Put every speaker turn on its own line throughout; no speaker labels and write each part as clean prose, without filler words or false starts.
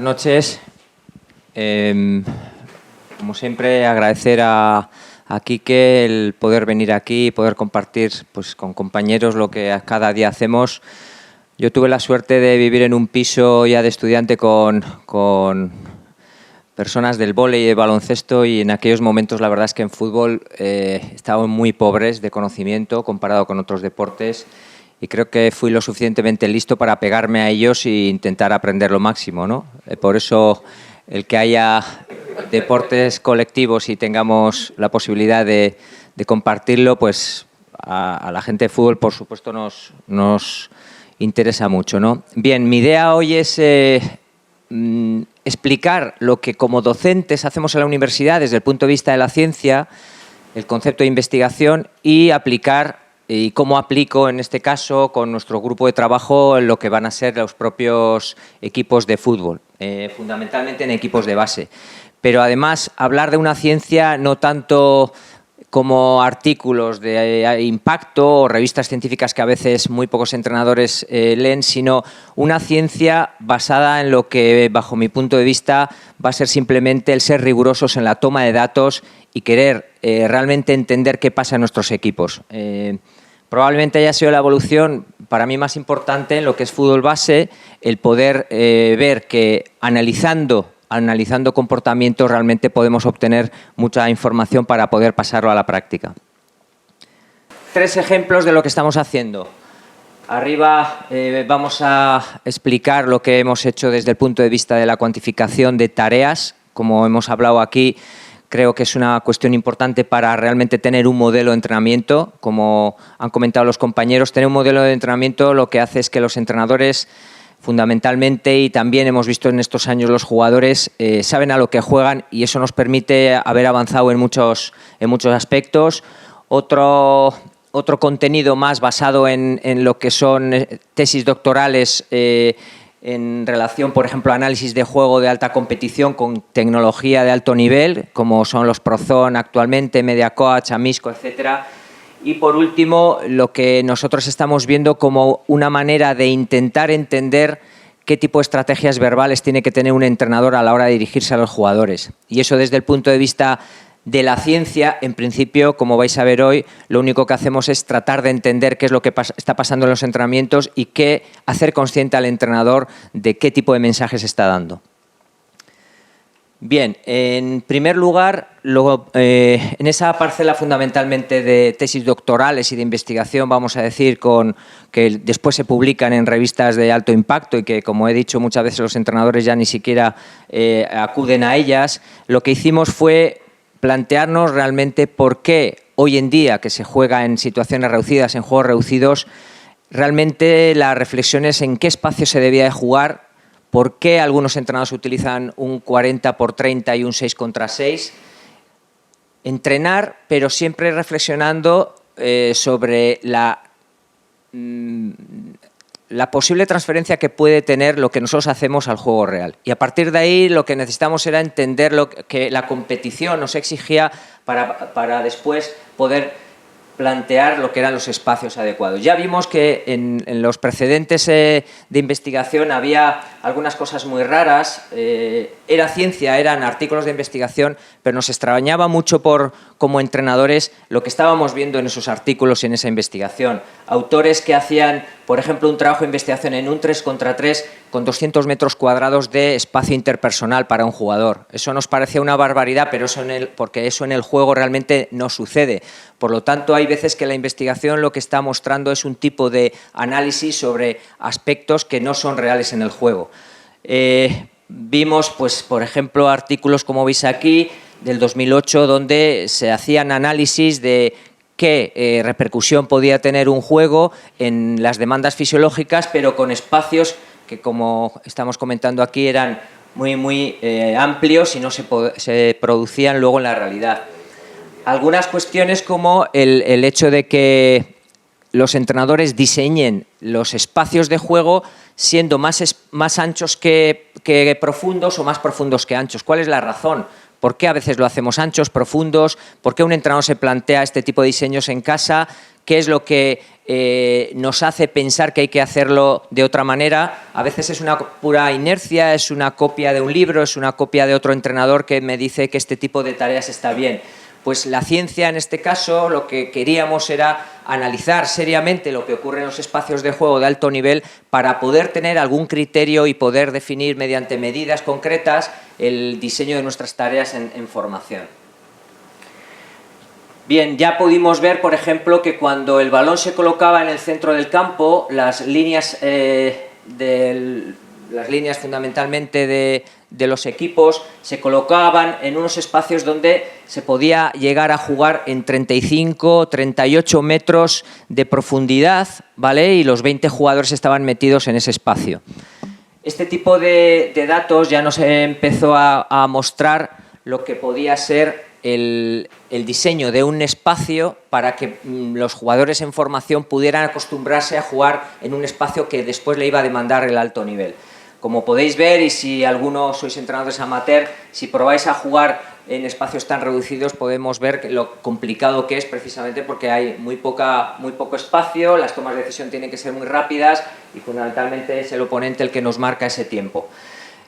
noches. Como siempre, agradecer a Quique el poder venir aquí y poder compartir pues, con compañeros lo que cada día hacemos. Yo tuve la suerte de vivir en un piso ya de estudiante con personas del vóley y de baloncesto, y en aquellos momentos la verdad es que en fútbol estaban muy pobres de conocimiento comparado con otros deportes, y creo que fui lo suficientemente listo para pegarme a ellos e intentar aprender lo máximo, ¿no? Por eso el que haya deportes colectivos y tengamos la posibilidad de compartirlo, pues a la gente de fútbol por supuesto nos interesa mucho, ¿no? Bien, mi idea hoy es explicar lo que como docentes hacemos en la universidad desde el punto de vista de la ciencia, el concepto de investigación, y aplicar y cómo aplico en este caso con nuestro grupo de trabajo lo que van a ser los propios equipos de fútbol, fundamentalmente en equipos de base. Pero además hablar de una ciencia no tanto como artículos de impacto o revistas científicas que a veces muy pocos entrenadores leen, sino una ciencia basada en lo que, bajo mi punto de vista, va a ser simplemente el ser rigurosos en la toma de datos y querer realmente entender qué pasa en nuestros equipos. Probablemente haya sido la evolución para mí más importante en lo que es fútbol base, el poder ver que analizando comportamientos realmente podemos obtener mucha información para poder pasarlo a la práctica. 3 ejemplos de lo que estamos haciendo. Arriba vamos a explicar lo que hemos hecho desde el punto de vista de la cuantificación de tareas. Como hemos hablado aquí, creo que es una cuestión importante para realmente tener un modelo de entrenamiento. Como han comentado los compañeros, tener un modelo de entrenamiento lo que hace es que los entrenadores fundamentalmente, y también hemos visto en estos años los jugadores, saben a lo que juegan, y eso nos permite haber avanzado en muchos aspectos. Otro contenido más basado en lo que son tesis doctorales en relación, por ejemplo, a análisis de juego de alta competición con tecnología de alto nivel, como son los Prozone actualmente, MediaCoach, Amisco, etcétera. Y por último, lo que nosotros estamos viendo como una manera de intentar entender qué tipo de estrategias verbales tiene que tener un entrenador a la hora de dirigirse a los jugadores. Y eso desde el punto de vista de la ciencia, en principio, como vais a ver hoy, lo único que hacemos es tratar de entender qué es lo que está pasando en los entrenamientos y hacer consciente al entrenador de qué tipo de mensajes está dando. Bien, en primer lugar, en esa parcela fundamentalmente de tesis doctorales y de investigación, vamos a decir, que después se publican en revistas de alto impacto y que, como he dicho, muchas veces los entrenadores ya ni siquiera acuden a ellas, lo que hicimos fue plantearnos realmente por qué hoy en día, que se juega en situaciones reducidas, en juegos reducidos, realmente la reflexión es en qué espacio se debía de jugar. ¿Por qué algunos entrenadores utilizan un 40x30 y un 6x6? Entrenar, pero siempre reflexionando sobre la posible transferencia que puede tener lo que nosotros hacemos al juego real. Y a partir de ahí lo que necesitamos era entender lo que la competición nos exigía para después poder plantear lo que eran los espacios adecuados. Ya vimos que en los precedentes de investigación había algunas cosas muy raras, era ciencia, eran artículos de investigación, pero nos extrañaba mucho como entrenadores lo que estábamos viendo en esos artículos y en esa investigación. Autores que hacían, por ejemplo, un trabajo de investigación en un 3x3 con 200 metros cuadrados de espacio interpersonal para un jugador. Eso nos parecía una barbaridad, pero porque eso en el juego realmente no sucede. Por lo tanto, hay veces que la investigación lo que está mostrando es un tipo de análisis sobre aspectos que no son reales en el juego. Vimos, pues, por ejemplo, artículos como veis aquí, del 2008, donde se hacían análisis de qué repercusión podía tener un juego en las demandas fisiológicas, pero con espacios que, como estamos comentando aquí, eran muy amplios y no se producían luego en la realidad. Algunas cuestiones como el hecho de que los entrenadores diseñen los espacios de juego siendo más anchos que profundos o más profundos que anchos. ¿Cuál es la razón? ¿Por qué a veces lo hacemos anchos, profundos? ¿Por qué un entrenador se plantea este tipo de diseños en casa? qué es lo que nos hace pensar que hay que hacerlo de otra manera. A veces es una pura inercia, es una copia de un libro, es una copia de otro entrenador que me dice que este tipo de tareas está bien. Pues la ciencia, en este caso, lo que queríamos era analizar seriamente lo que ocurre en los espacios de juego de alto nivel para poder tener algún criterio y poder definir mediante medidas concretas el diseño de nuestras tareas en formación. Bien, ya pudimos ver, por ejemplo, que cuando el balón se colocaba en el centro del campo, las líneas fundamentalmente de los equipos se colocaban en unos espacios donde se podía llegar a jugar en 35, 38 metros de profundidad, ¿vale? Y los 20 jugadores estaban metidos en ese espacio. Este tipo de datos ya nos empezó a mostrar lo que podía ser el diseño de un espacio para que los jugadores en formación pudieran acostumbrarse a jugar en un espacio que después le iba a demandar el alto nivel. Como podéis ver, y si alguno sois entrenadores amateur, si probáis a jugar en espacios tan reducidos, podemos ver lo complicado que es, precisamente porque hay muy poco espacio, las tomas de decisión tienen que ser muy rápidas y fundamentalmente es el oponente el que nos marca ese tiempo.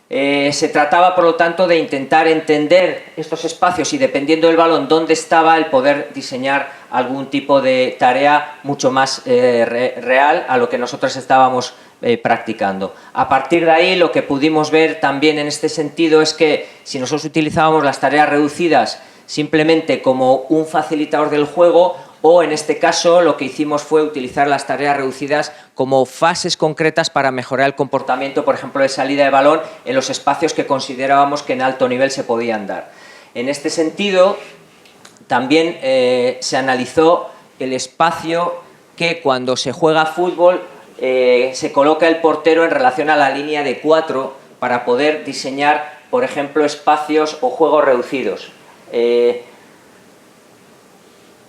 Se trataba, por lo tanto, de intentar entender estos espacios y, dependiendo del balón dónde estaba, el poder diseñar algún tipo de tarea mucho más real a lo que nosotros estábamos practicando. A partir de ahí, lo que pudimos ver también en este sentido es que si nosotros utilizábamos las tareas reducidas simplemente como un facilitador del juego, o en este caso lo que hicimos fue utilizar las tareas reducidas como fases concretas para mejorar el comportamiento, por ejemplo, de salida de balón en los espacios que considerábamos que en alto nivel se podían dar. En este sentido, también se analizó el espacio que cuando se juega fútbol se coloca el portero en relación a la línea de 4 para poder diseñar, por ejemplo, espacios o juegos reducidos.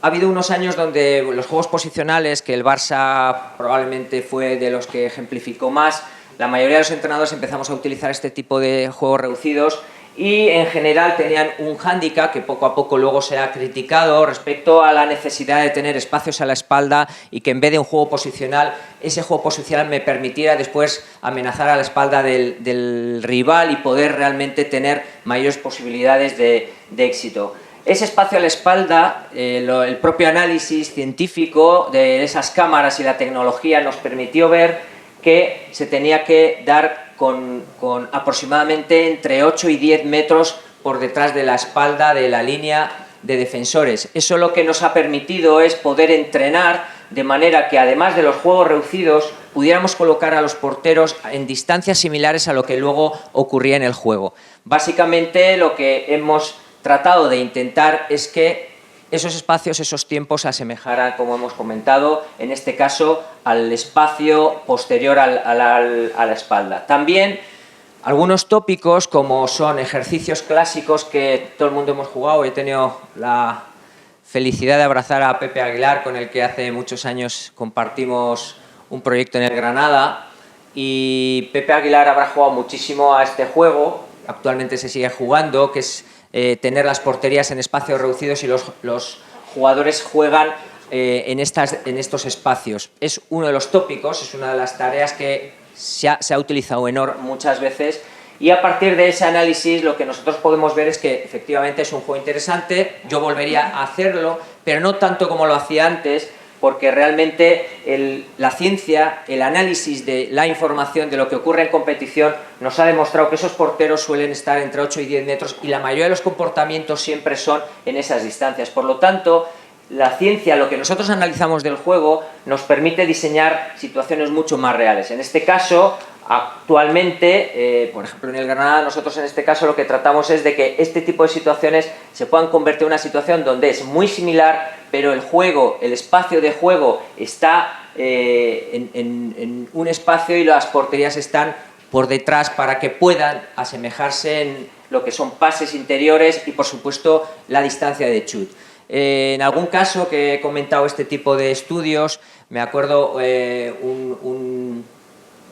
Ha habido unos años donde los juegos posicionales, que el Barça probablemente fue de los que ejemplificó más, la mayoría de los entrenadores empezamos a utilizar este tipo de juegos reducidos y en general tenían un hándicap que poco a poco luego se ha criticado respecto a la necesidad de tener espacios a la espalda y que en vez de un juego posicional, ese juego posicional me permitiera después amenazar a la espalda del rival y poder realmente tener mayores posibilidades de éxito. Ese espacio a la espalda, el propio análisis científico de esas cámaras y la tecnología nos permitió ver que se tenía que dar con aproximadamente entre 8 y 10 metros por detrás de la espalda de la línea de defensores. Eso lo que nos ha permitido es poder entrenar de manera que, además de los juegos reducidos, pudiéramos colocar a los porteros en distancias similares a lo que luego ocurría en el juego. Básicamente lo que hemos tratado de intentar es que esos espacios, esos tiempos se asemejaran, como hemos comentado, en este caso al espacio posterior a la espalda. También algunos tópicos, como son ejercicios clásicos que todo el mundo hemos jugado. He tenido la felicidad de abrazar a Pepe Aguilar, con el que hace muchos años compartimos un proyecto en el Granada, y Pepe Aguilar habrá jugado muchísimo a este juego, actualmente se sigue jugando, que es tener las porterías en espacios reducidos y los jugadores juegan en estos espacios. Es uno de los tópicos, es una de las tareas que se ha utilizado muchas veces, y a partir de ese análisis lo que nosotros podemos ver es que efectivamente es un juego interesante. Yo volvería a hacerlo, pero no tanto como lo hacía antes, porque realmente la ciencia, el análisis de la información de lo que ocurre en competición nos ha demostrado que esos porteros suelen estar entre 8 y 10 metros y la mayoría de los comportamientos siempre son en esas distancias. Por lo tanto, la ciencia, lo que nosotros analizamos del juego, nos permite diseñar situaciones mucho más reales. En este caso, actualmente, por ejemplo en el Granada, nosotros en este caso lo que tratamos es de que este tipo de situaciones se puedan convertir en una situación donde es muy similar, pero el juego, el espacio de juego está en un espacio y las porterías están por detrás para que puedan asemejarse en lo que son pases interiores y, por supuesto, la distancia de chut. En algún caso que he comentado este tipo de estudios, me acuerdo en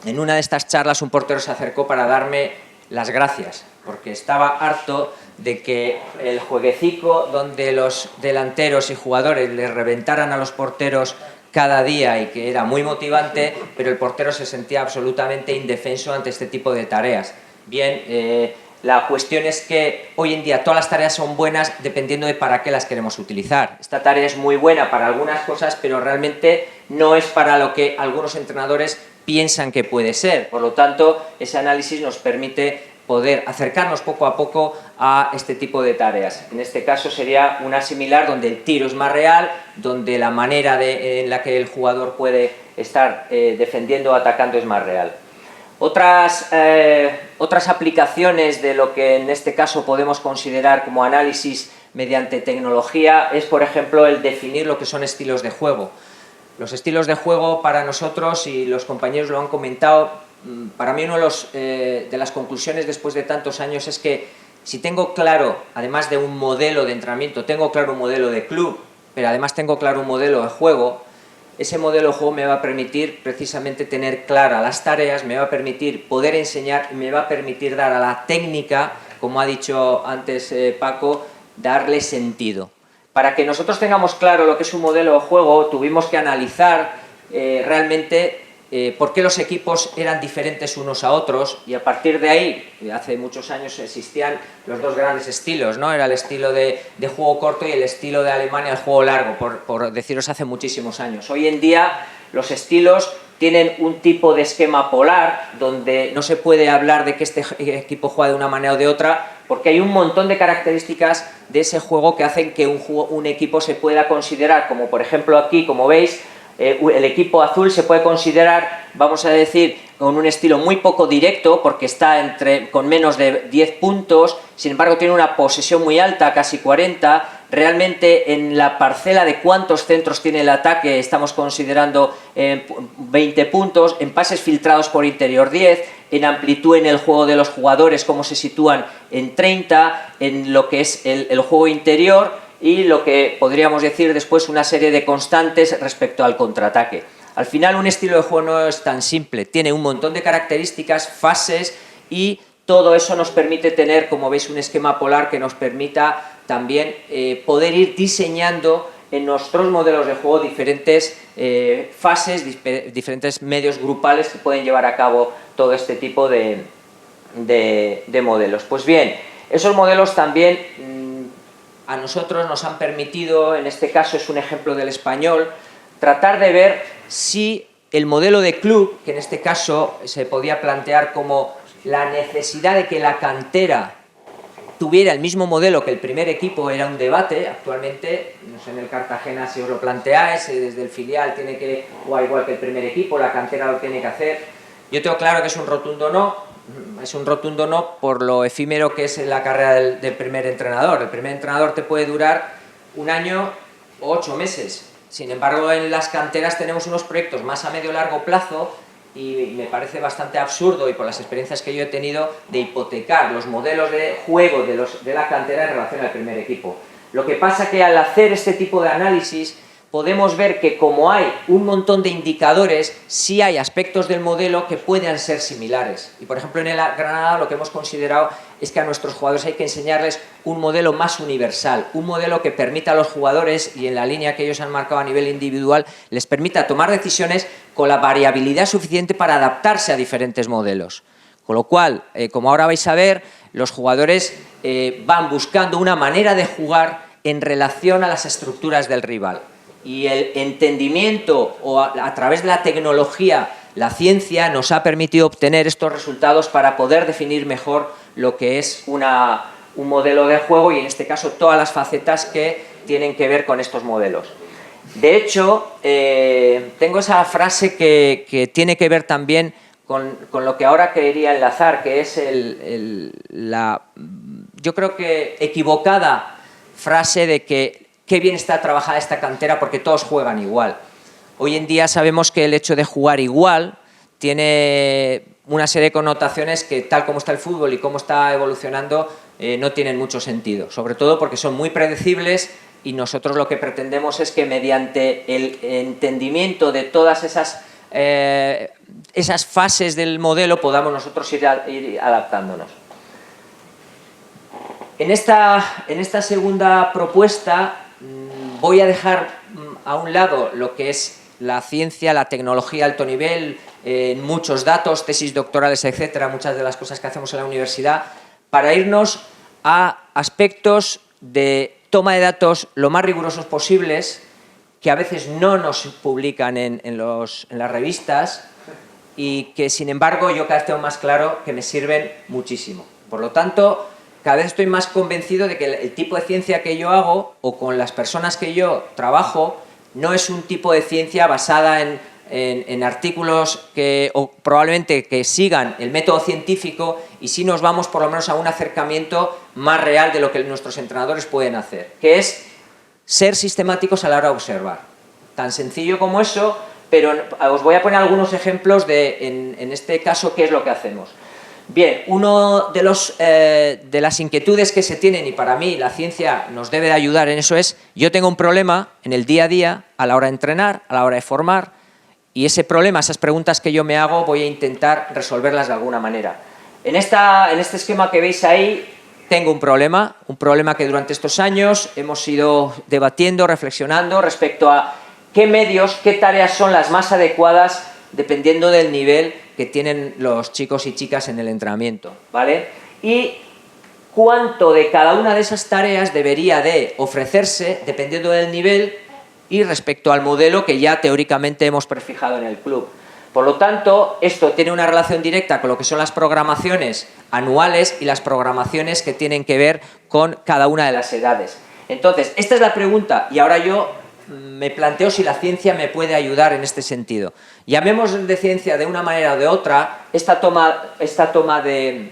una de estas charlas un portero se acercó para darme las gracias, porque estaba harto de que el jueguecico donde los delanteros y jugadores le reventaran a los porteros cada día y que era muy motivante, pero el portero se sentía absolutamente indefenso ante este tipo de tareas. Bien, la cuestión es que hoy en día todas las tareas son buenas dependiendo de para qué las queremos utilizar. Esta tarea es muy buena para algunas cosas, pero realmente no es para lo que algunos entrenadores piensan que puede ser. Por lo tanto, ese análisis nos permite poder acercarnos poco a poco a este tipo de tareas. En este caso sería una similar donde el tiro es más real, donde la manera en la que el jugador puede estar defendiendo o atacando es más real. Otras aplicaciones de lo que en este caso podemos considerar como análisis mediante tecnología es, por ejemplo, el definir lo que son estilos de juego. Los estilos de juego para nosotros, y los compañeros lo han comentado, para mí una de las conclusiones después de tantos años es que si tengo claro, además de un modelo de entrenamiento, tengo claro un modelo de club, pero además tengo claro un modelo de juego, ese modelo de juego me va a permitir precisamente tener claras las tareas, me va a permitir poder enseñar y me va a permitir dar a la técnica, como ha dicho antes Paco, darle sentido. Para que nosotros tengamos claro lo que es un modelo de juego, tuvimos que analizar realmente por qué los equipos eran diferentes unos a otros, y a partir de ahí, hace muchos años existían los dos grandes estilos, ¿no? Era el estilo de juego corto y el estilo de Alemania, el juego largo, por deciros hace muchísimos años. Hoy en día los estilos tienen un tipo de esquema polar, donde no se puede hablar de que este equipo juega de una manera o de otra, porque hay un montón de características de ese juego que hacen que un equipo se pueda considerar, como por ejemplo aquí, como veis, el equipo azul se puede considerar, vamos a decir, con un estilo muy poco directo, porque está con menos de 10 puntos, sin embargo tiene una posesión muy alta, casi 40, realmente en la parcela de cuántos centros tiene el ataque estamos considerando 20 puntos, en pases filtrados por interior 10, en amplitud en el juego de los jugadores, cómo se sitúan en 30, en lo que es el juego interior, y lo que podríamos decir después una serie de constantes respecto al contraataque. Al final un estilo de juego no es tan simple, tiene un montón de características, fases, y todo eso nos permite tener, como veis, un esquema polar que nos permita también poder ir diseñando en nuestros modelos de juego diferentes fases, diferentes medios grupales que pueden llevar a cabo todo este tipo de modelos. Pues bien, esos modelos también a nosotros nos han permitido, en este caso es un ejemplo del español, tratar de ver si el modelo de club, que en este caso se podía plantear como la necesidad de que la cantera tuviera el mismo modelo que el primer equipo, era un debate. Actualmente, no sé, en el Cartagena si os lo planteáis, desde el filial tiene que jugar igual que el primer equipo, la cantera lo tiene que hacer. Yo tengo claro que es un rotundo no. Es un rotundo no por lo efímero que es la carrera del primer entrenador. El primer entrenador te puede durar un año o 8 meses. Sin embargo, en las canteras tenemos unos proyectos más a medio o largo plazo, y me parece bastante absurdo, y por las experiencias que yo he tenido, de hipotecar los modelos de juego de la cantera en relación al primer equipo. Lo que pasa que al hacer este tipo de análisis podemos ver que, como hay un montón de indicadores, sí hay aspectos del modelo que puedan ser similares. Y por ejemplo en el Granada lo que hemos considerado es que a nuestros jugadores hay que enseñarles un modelo más universal, un modelo que permita a los jugadores, y en la línea que ellos han marcado a nivel individual, les permita tomar decisiones con la variabilidad suficiente para adaptarse a diferentes modelos. Con lo cual, como ahora vais a ver, los jugadores van buscando una manera de jugar en relación a las estructuras del rival. Y el entendimiento, o a través de la tecnología, la ciencia, nos ha permitido obtener estos resultados para poder definir mejor lo que es un modelo de juego, y en este caso todas las facetas que tienen que ver con estos modelos. De hecho, tengo esa frase que tiene que ver también con lo que ahora quería enlazar, que es yo creo que equivocada frase de que qué bien está trabajada esta cantera porque todos juegan igual. Hoy en día sabemos que el hecho de jugar igual tiene una serie de connotaciones que, tal como está el fútbol y cómo está evolucionando, no tienen mucho sentido. Sobre todo porque son muy predecibles, y nosotros lo que pretendemos es que mediante el entendimiento de todas esas fases del modelo podamos nosotros ir adaptándonos. En esta segunda propuesta voy a dejar a un lado lo que es la ciencia, la tecnología a alto nivel, muchos datos, tesis doctorales, etcétera, muchas de las cosas que hacemos en la universidad, para irnos a aspectos de toma de datos lo más rigurosos posibles, que a veces no nos publican en las revistas y que, sin embargo, yo cada vez tengo más claro que me sirven muchísimo. Por lo tanto, cada vez estoy más convencido de que el tipo de ciencia que yo hago o con las personas que yo trabajo no es un tipo de ciencia basada en artículos o probablemente que sigan el método científico, y sí nos vamos por lo menos a un acercamiento más real de lo que nuestros entrenadores pueden hacer, que es ser sistemáticos a la hora de observar. Tan sencillo como eso, pero os voy a poner algunos ejemplos de, en este caso, qué es lo que hacemos. Bien, uno de las inquietudes que se tienen, y para mí la ciencia nos debe de ayudar en eso, es: yo tengo un problema en el día a día, a la hora de entrenar, a la hora de formar, y ese problema, esas preguntas que yo me hago, voy a intentar resolverlas de alguna manera. En este esquema que veis ahí, tengo un problema que durante estos años hemos ido debatiendo, reflexionando respecto a qué medios, qué tareas son las más adecuadas dependiendo del nivel que tienen los chicos y chicas en el entrenamiento, ¿vale? Y cuánto de cada una de esas tareas debería de ofrecerse dependiendo del nivel y respecto al modelo que ya teóricamente hemos prefijado en el club. Por lo tanto, esto tiene una relación directa con lo que son las programaciones anuales y las programaciones que tienen que ver con cada una de las edades. Entonces, esta es la pregunta, y ahora yo me planteo si la ciencia me puede ayudar en este sentido. Llamemos de ciencia de una manera o de otra, esta toma de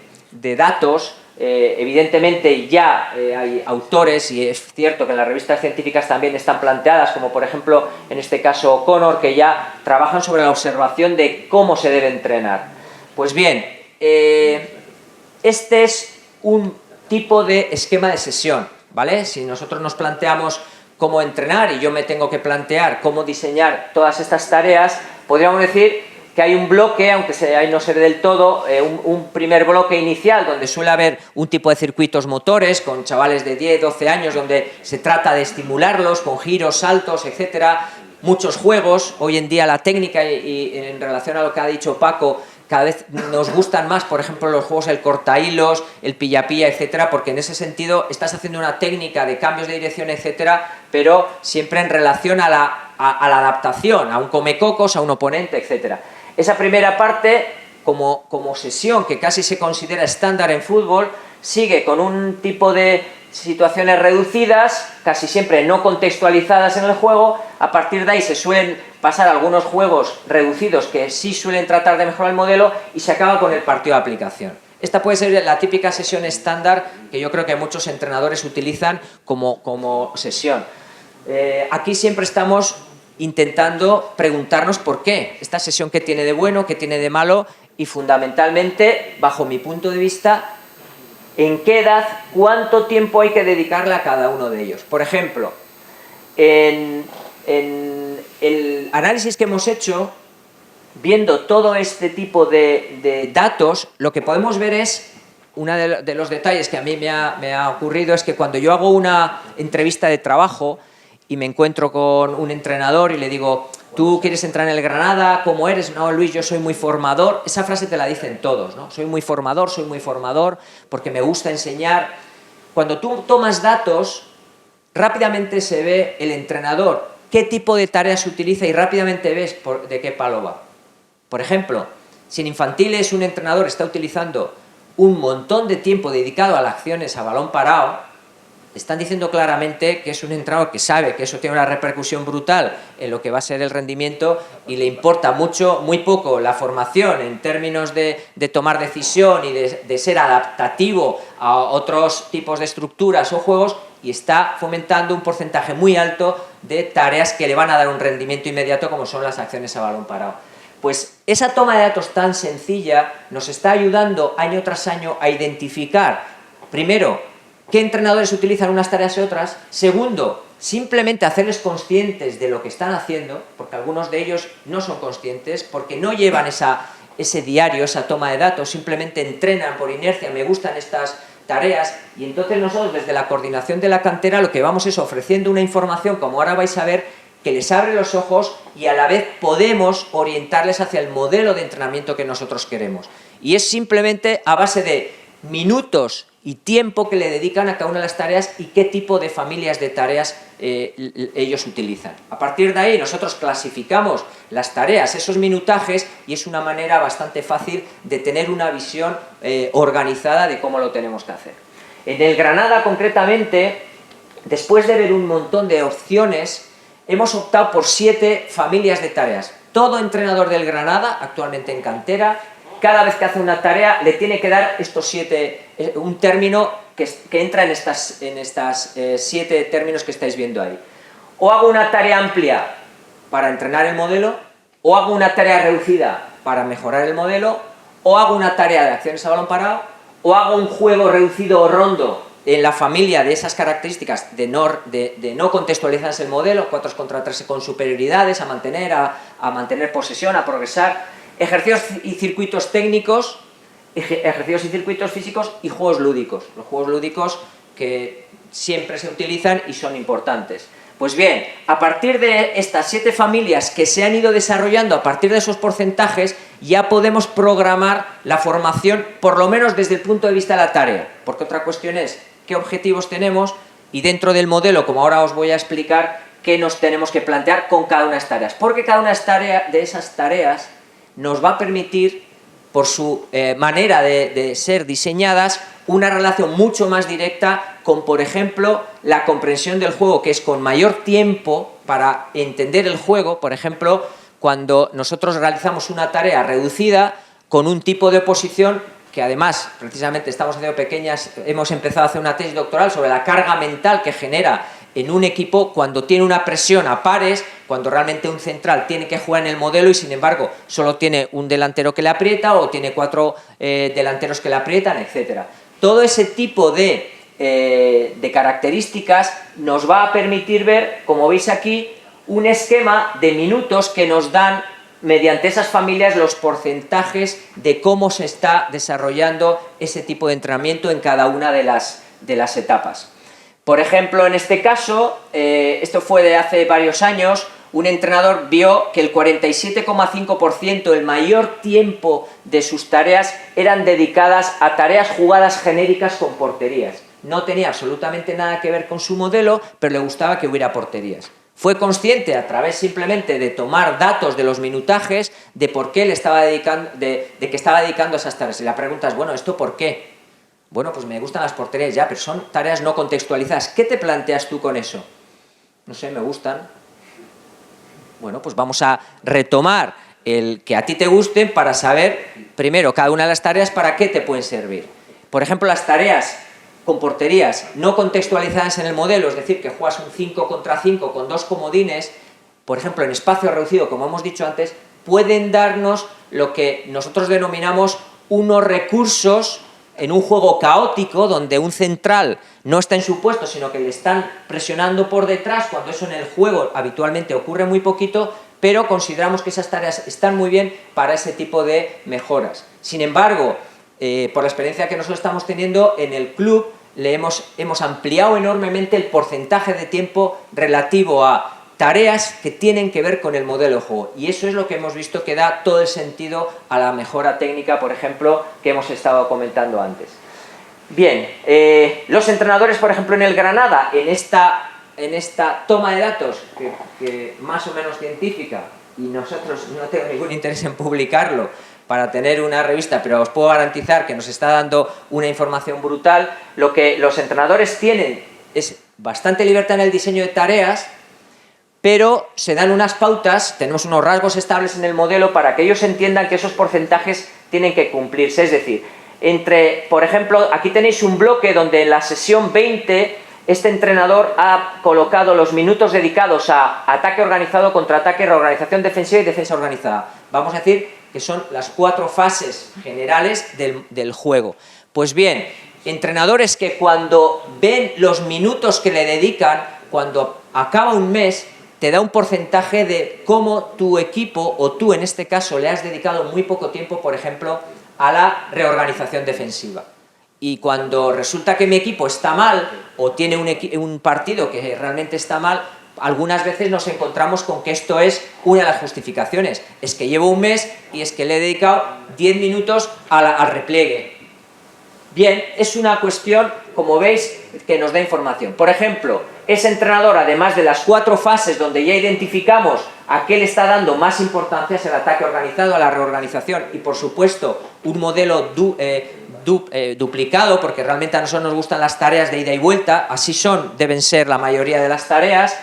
datos. Evidentemente ya hay autores, y es cierto que en las revistas científicas también están planteadas, como por ejemplo en este caso O'Connor, que ya trabajan sobre la observación de cómo se debe entrenar. Pues bien, este es un tipo de esquema de sesión, ¿vale? Si nosotros nos planteamos cómo entrenar y yo me tengo que plantear cómo diseñar todas estas tareas, podríamos decir que hay un bloque, aunque ahí no se ve del todo, un primer bloque inicial donde suele haber un tipo de circuitos motores con chavales de 10, 12 años, donde se trata de estimularlos con giros, saltos, etcétera. Muchos juegos, hoy en día la técnica, y en relación a lo que ha dicho Paco, cada vez nos gustan más, por ejemplo, los juegos, el cortahilos, el pilla-pilla, etcétera, porque en ese sentido estás haciendo una técnica de cambios de dirección, etcétera, pero siempre en relación a la adaptación, a un comecocos, a un oponente, etcétera. Esa primera parte, como sesión que casi se considera estándar en fútbol, sigue con un tipo de situaciones reducidas, casi siempre no contextualizadas en el juego. A partir de ahí se suelen pasar algunos juegos reducidos que sí suelen tratar de mejorar el modelo, y se acaba con el partido de aplicación. Esta puede ser la típica sesión estándar que yo creo que muchos entrenadores utilizan como sesión. Aquí siempre estamos intentando preguntarnos por qué, esta sesión qué tiene de bueno, qué tiene de malo, y fundamentalmente, bajo mi punto de vista, en qué edad, cuánto tiempo hay que dedicarle a cada uno de ellos. Por ejemplo, en el análisis que hemos hecho, viendo todo este tipo de datos, lo que podemos ver es, uno de los detalles que a mí me ha ocurrido es que cuando yo hago una entrevista de trabajo y me encuentro con un entrenador y le digo: ¿tú quieres entrar en el Granada? ¿Cómo eres? No, Luis, yo soy muy formador. Esa frase te la dicen todos, ¿no? Soy muy formador porque me gusta enseñar. Cuando tú tomas datos, rápidamente se ve el entrenador, qué tipo de tareas utiliza, y rápidamente ves de qué palo va. Por ejemplo, si en infantiles un entrenador está utilizando un montón de tiempo dedicado a las acciones a balón parado, están diciendo claramente que es un entrenador que sabe que eso tiene una repercusión brutal en lo que va a ser el rendimiento, y le importa muy poco la formación en términos de tomar decisión y de ser adaptativo a otros tipos de estructuras o juegos, y está fomentando un porcentaje muy alto de tareas que le van a dar un rendimiento inmediato, como son las acciones a balón parado. Pues esa toma de datos tan sencilla nos está ayudando año tras año a identificar, primero, qué entrenadores utilizan unas tareas y otras. Segundo, simplemente hacerles conscientes de lo que están haciendo, porque algunos de ellos no son conscientes, porque no llevan ese diario, esa toma de datos, simplemente entrenan por inercia: me gustan estas tareas, y entonces nosotros desde la coordinación de la cantera lo que vamos es ofreciendo una información, como ahora vais a ver, que les abre los ojos y a la vez podemos orientarles hacia el modelo de entrenamiento que nosotros queremos. Y es simplemente a base de minutos y tiempo que le dedican a cada una de las tareas y qué tipo de familias de tareas ellos utilizan. A partir de ahí nosotros clasificamos las tareas, esos minutajes, y es una manera bastante fácil de tener una visión organizada de cómo lo tenemos que hacer. En el Granada, concretamente, después de ver un montón de opciones, hemos optado por 7 familias de tareas. Todo entrenador del Granada, actualmente en cantera, cada vez que hace una tarea le tiene que dar estos 7, un término que entra en estas 7 términos que estáis viendo ahí. O hago una tarea amplia para entrenar el modelo, o hago una tarea reducida para mejorar el modelo, o hago una tarea de acciones a balón parado, o hago un juego reducido o rondo en la familia de esas características de no contextualizarse el modelo, 4 contra 3 con superioridades, a mantener posesión, a progresar, ejercicios y circuitos técnicos, ejercicios y circuitos físicos y juegos lúdicos. Los juegos lúdicos que siempre se utilizan y son importantes. Pues bien, a partir de estas 7 familias que se han ido desarrollando, a partir de esos porcentajes, ya podemos programar la formación, por lo menos desde el punto de vista de la tarea. Porque otra cuestión es qué objetivos tenemos y dentro del modelo, como ahora os voy a explicar, qué nos tenemos que plantear con cada una de las tareas. Porque cada una de esas tareas nos va a permitir, por su manera de ser diseñadas, una relación mucho más directa con, por ejemplo, la comprensión del juego, que es con mayor tiempo para entender el juego. Por ejemplo, cuando nosotros realizamos una tarea reducida con un tipo de oposición que además, precisamente, hemos empezado a hacer una tesis doctoral sobre la carga mental que genera en un equipo cuando tiene una presión a pares, cuando realmente un central tiene que jugar en el modelo y sin embargo solo tiene un delantero que le aprieta o tiene 4 delanteros que le aprietan, etc. Todo ese tipo de características nos va a permitir ver, como veis aquí, un esquema de minutos que nos dan mediante esas familias los porcentajes de cómo se está desarrollando ese tipo de entrenamiento en cada una de las etapas. Por ejemplo, en este caso, esto fue de hace varios años, un entrenador vio que el 47,5%, el mayor tiempo de sus tareas, eran dedicadas a tareas jugadas genéricas con porterías. No tenía absolutamente nada que ver con su modelo, pero le gustaba que hubiera porterías. Fue consciente, a través simplemente de tomar datos de los minutajes, de por qué le estaba dedicando, de que estaba dedicando esas tareas. Y la pregunta es, bueno, ¿esto por qué? Bueno, pues me gustan las porterías ya, pero son tareas no contextualizadas. ¿Qué te planteas tú con eso? No sé, me gustan. Bueno, pues vamos a retomar el que a ti te gusten para saber, primero, cada una de las tareas para qué te pueden servir. Por ejemplo, las tareas con porterías no contextualizadas en el modelo, es decir, que juegas un 5 contra 5 con 2 comodines, por ejemplo, en espacio reducido, como hemos dicho antes, pueden darnos lo que nosotros denominamos unos recursos en un juego caótico donde un central no está en su puesto, sino que le están presionando por detrás, cuando eso en el juego habitualmente ocurre muy poquito, pero consideramos que esas tareas están muy bien para ese tipo de mejoras. Sin embargo, por la experiencia que nosotros estamos teniendo en el club, hemos ampliado enormemente el porcentaje de tiempo relativo a tareas que tienen que ver con el modelo de juego. Y eso es lo que hemos visto que da todo el sentido a la mejora técnica, por ejemplo, que hemos estado comentando antes. Bien, los entrenadores, por ejemplo, en el Granada, en esta toma de datos, que más o menos científica, y nosotros no tengo ningún interés en publicarlo, para tener una revista, pero os puedo garantizar que nos está dando una información brutal. Lo que los entrenadores tienen es bastante libertad en el diseño de tareas, pero se dan unas pautas, tenemos unos rasgos estables en el modelo para que ellos entiendan que esos porcentajes tienen que cumplirse. Es decir, por ejemplo, aquí tenéis un bloque donde en la sesión 20 este entrenador ha colocado los minutos dedicados a ataque organizado, contraataque, reorganización defensiva y defensa organizada. Vamos a decir que son las 4 fases generales del juego. Pues bien, entrenadores que cuando ven los minutos que le dedican, cuando acaba un mes, te da un porcentaje de cómo tu equipo, o tú en este caso, le has dedicado muy poco tiempo, por ejemplo, a la reorganización defensiva. y cuando resulta que mi equipo está mal o tiene un partido que realmente está mal, algunas veces nos encontramos con que esto es una de las justificaciones. Es que llevo un mes y es que le he dedicado 10 minutos al repliegue. Bien, es una cuestión, como veis, que nos da información. Por ejemplo, ese entrenador, además de las 4 fases donde ya identificamos a qué le está dando más importancia, es el ataque organizado, a la reorganización y, por supuesto, un modelo duplicado, porque realmente a nosotros nos gustan las tareas de ida y vuelta, así deben ser la mayoría de las tareas.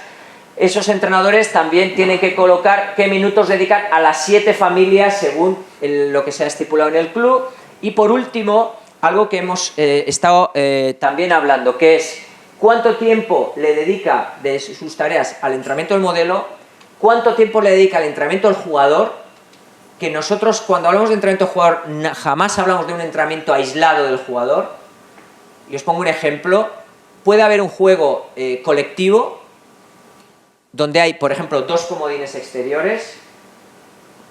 Esos entrenadores también tienen que colocar qué minutos dedican a las 7 familias según lo que se ha estipulado en el club. Y por último, algo que hemos estado también hablando, que es cuánto tiempo le dedica de sus tareas al entrenamiento del modelo, cuánto tiempo le dedica al entrenamiento del jugador, que nosotros cuando hablamos de entrenamiento del jugador jamás hablamos de un entrenamiento aislado del jugador. Y os pongo un ejemplo, puede haber un juego colectivo donde hay, por ejemplo, 2 comodines exteriores.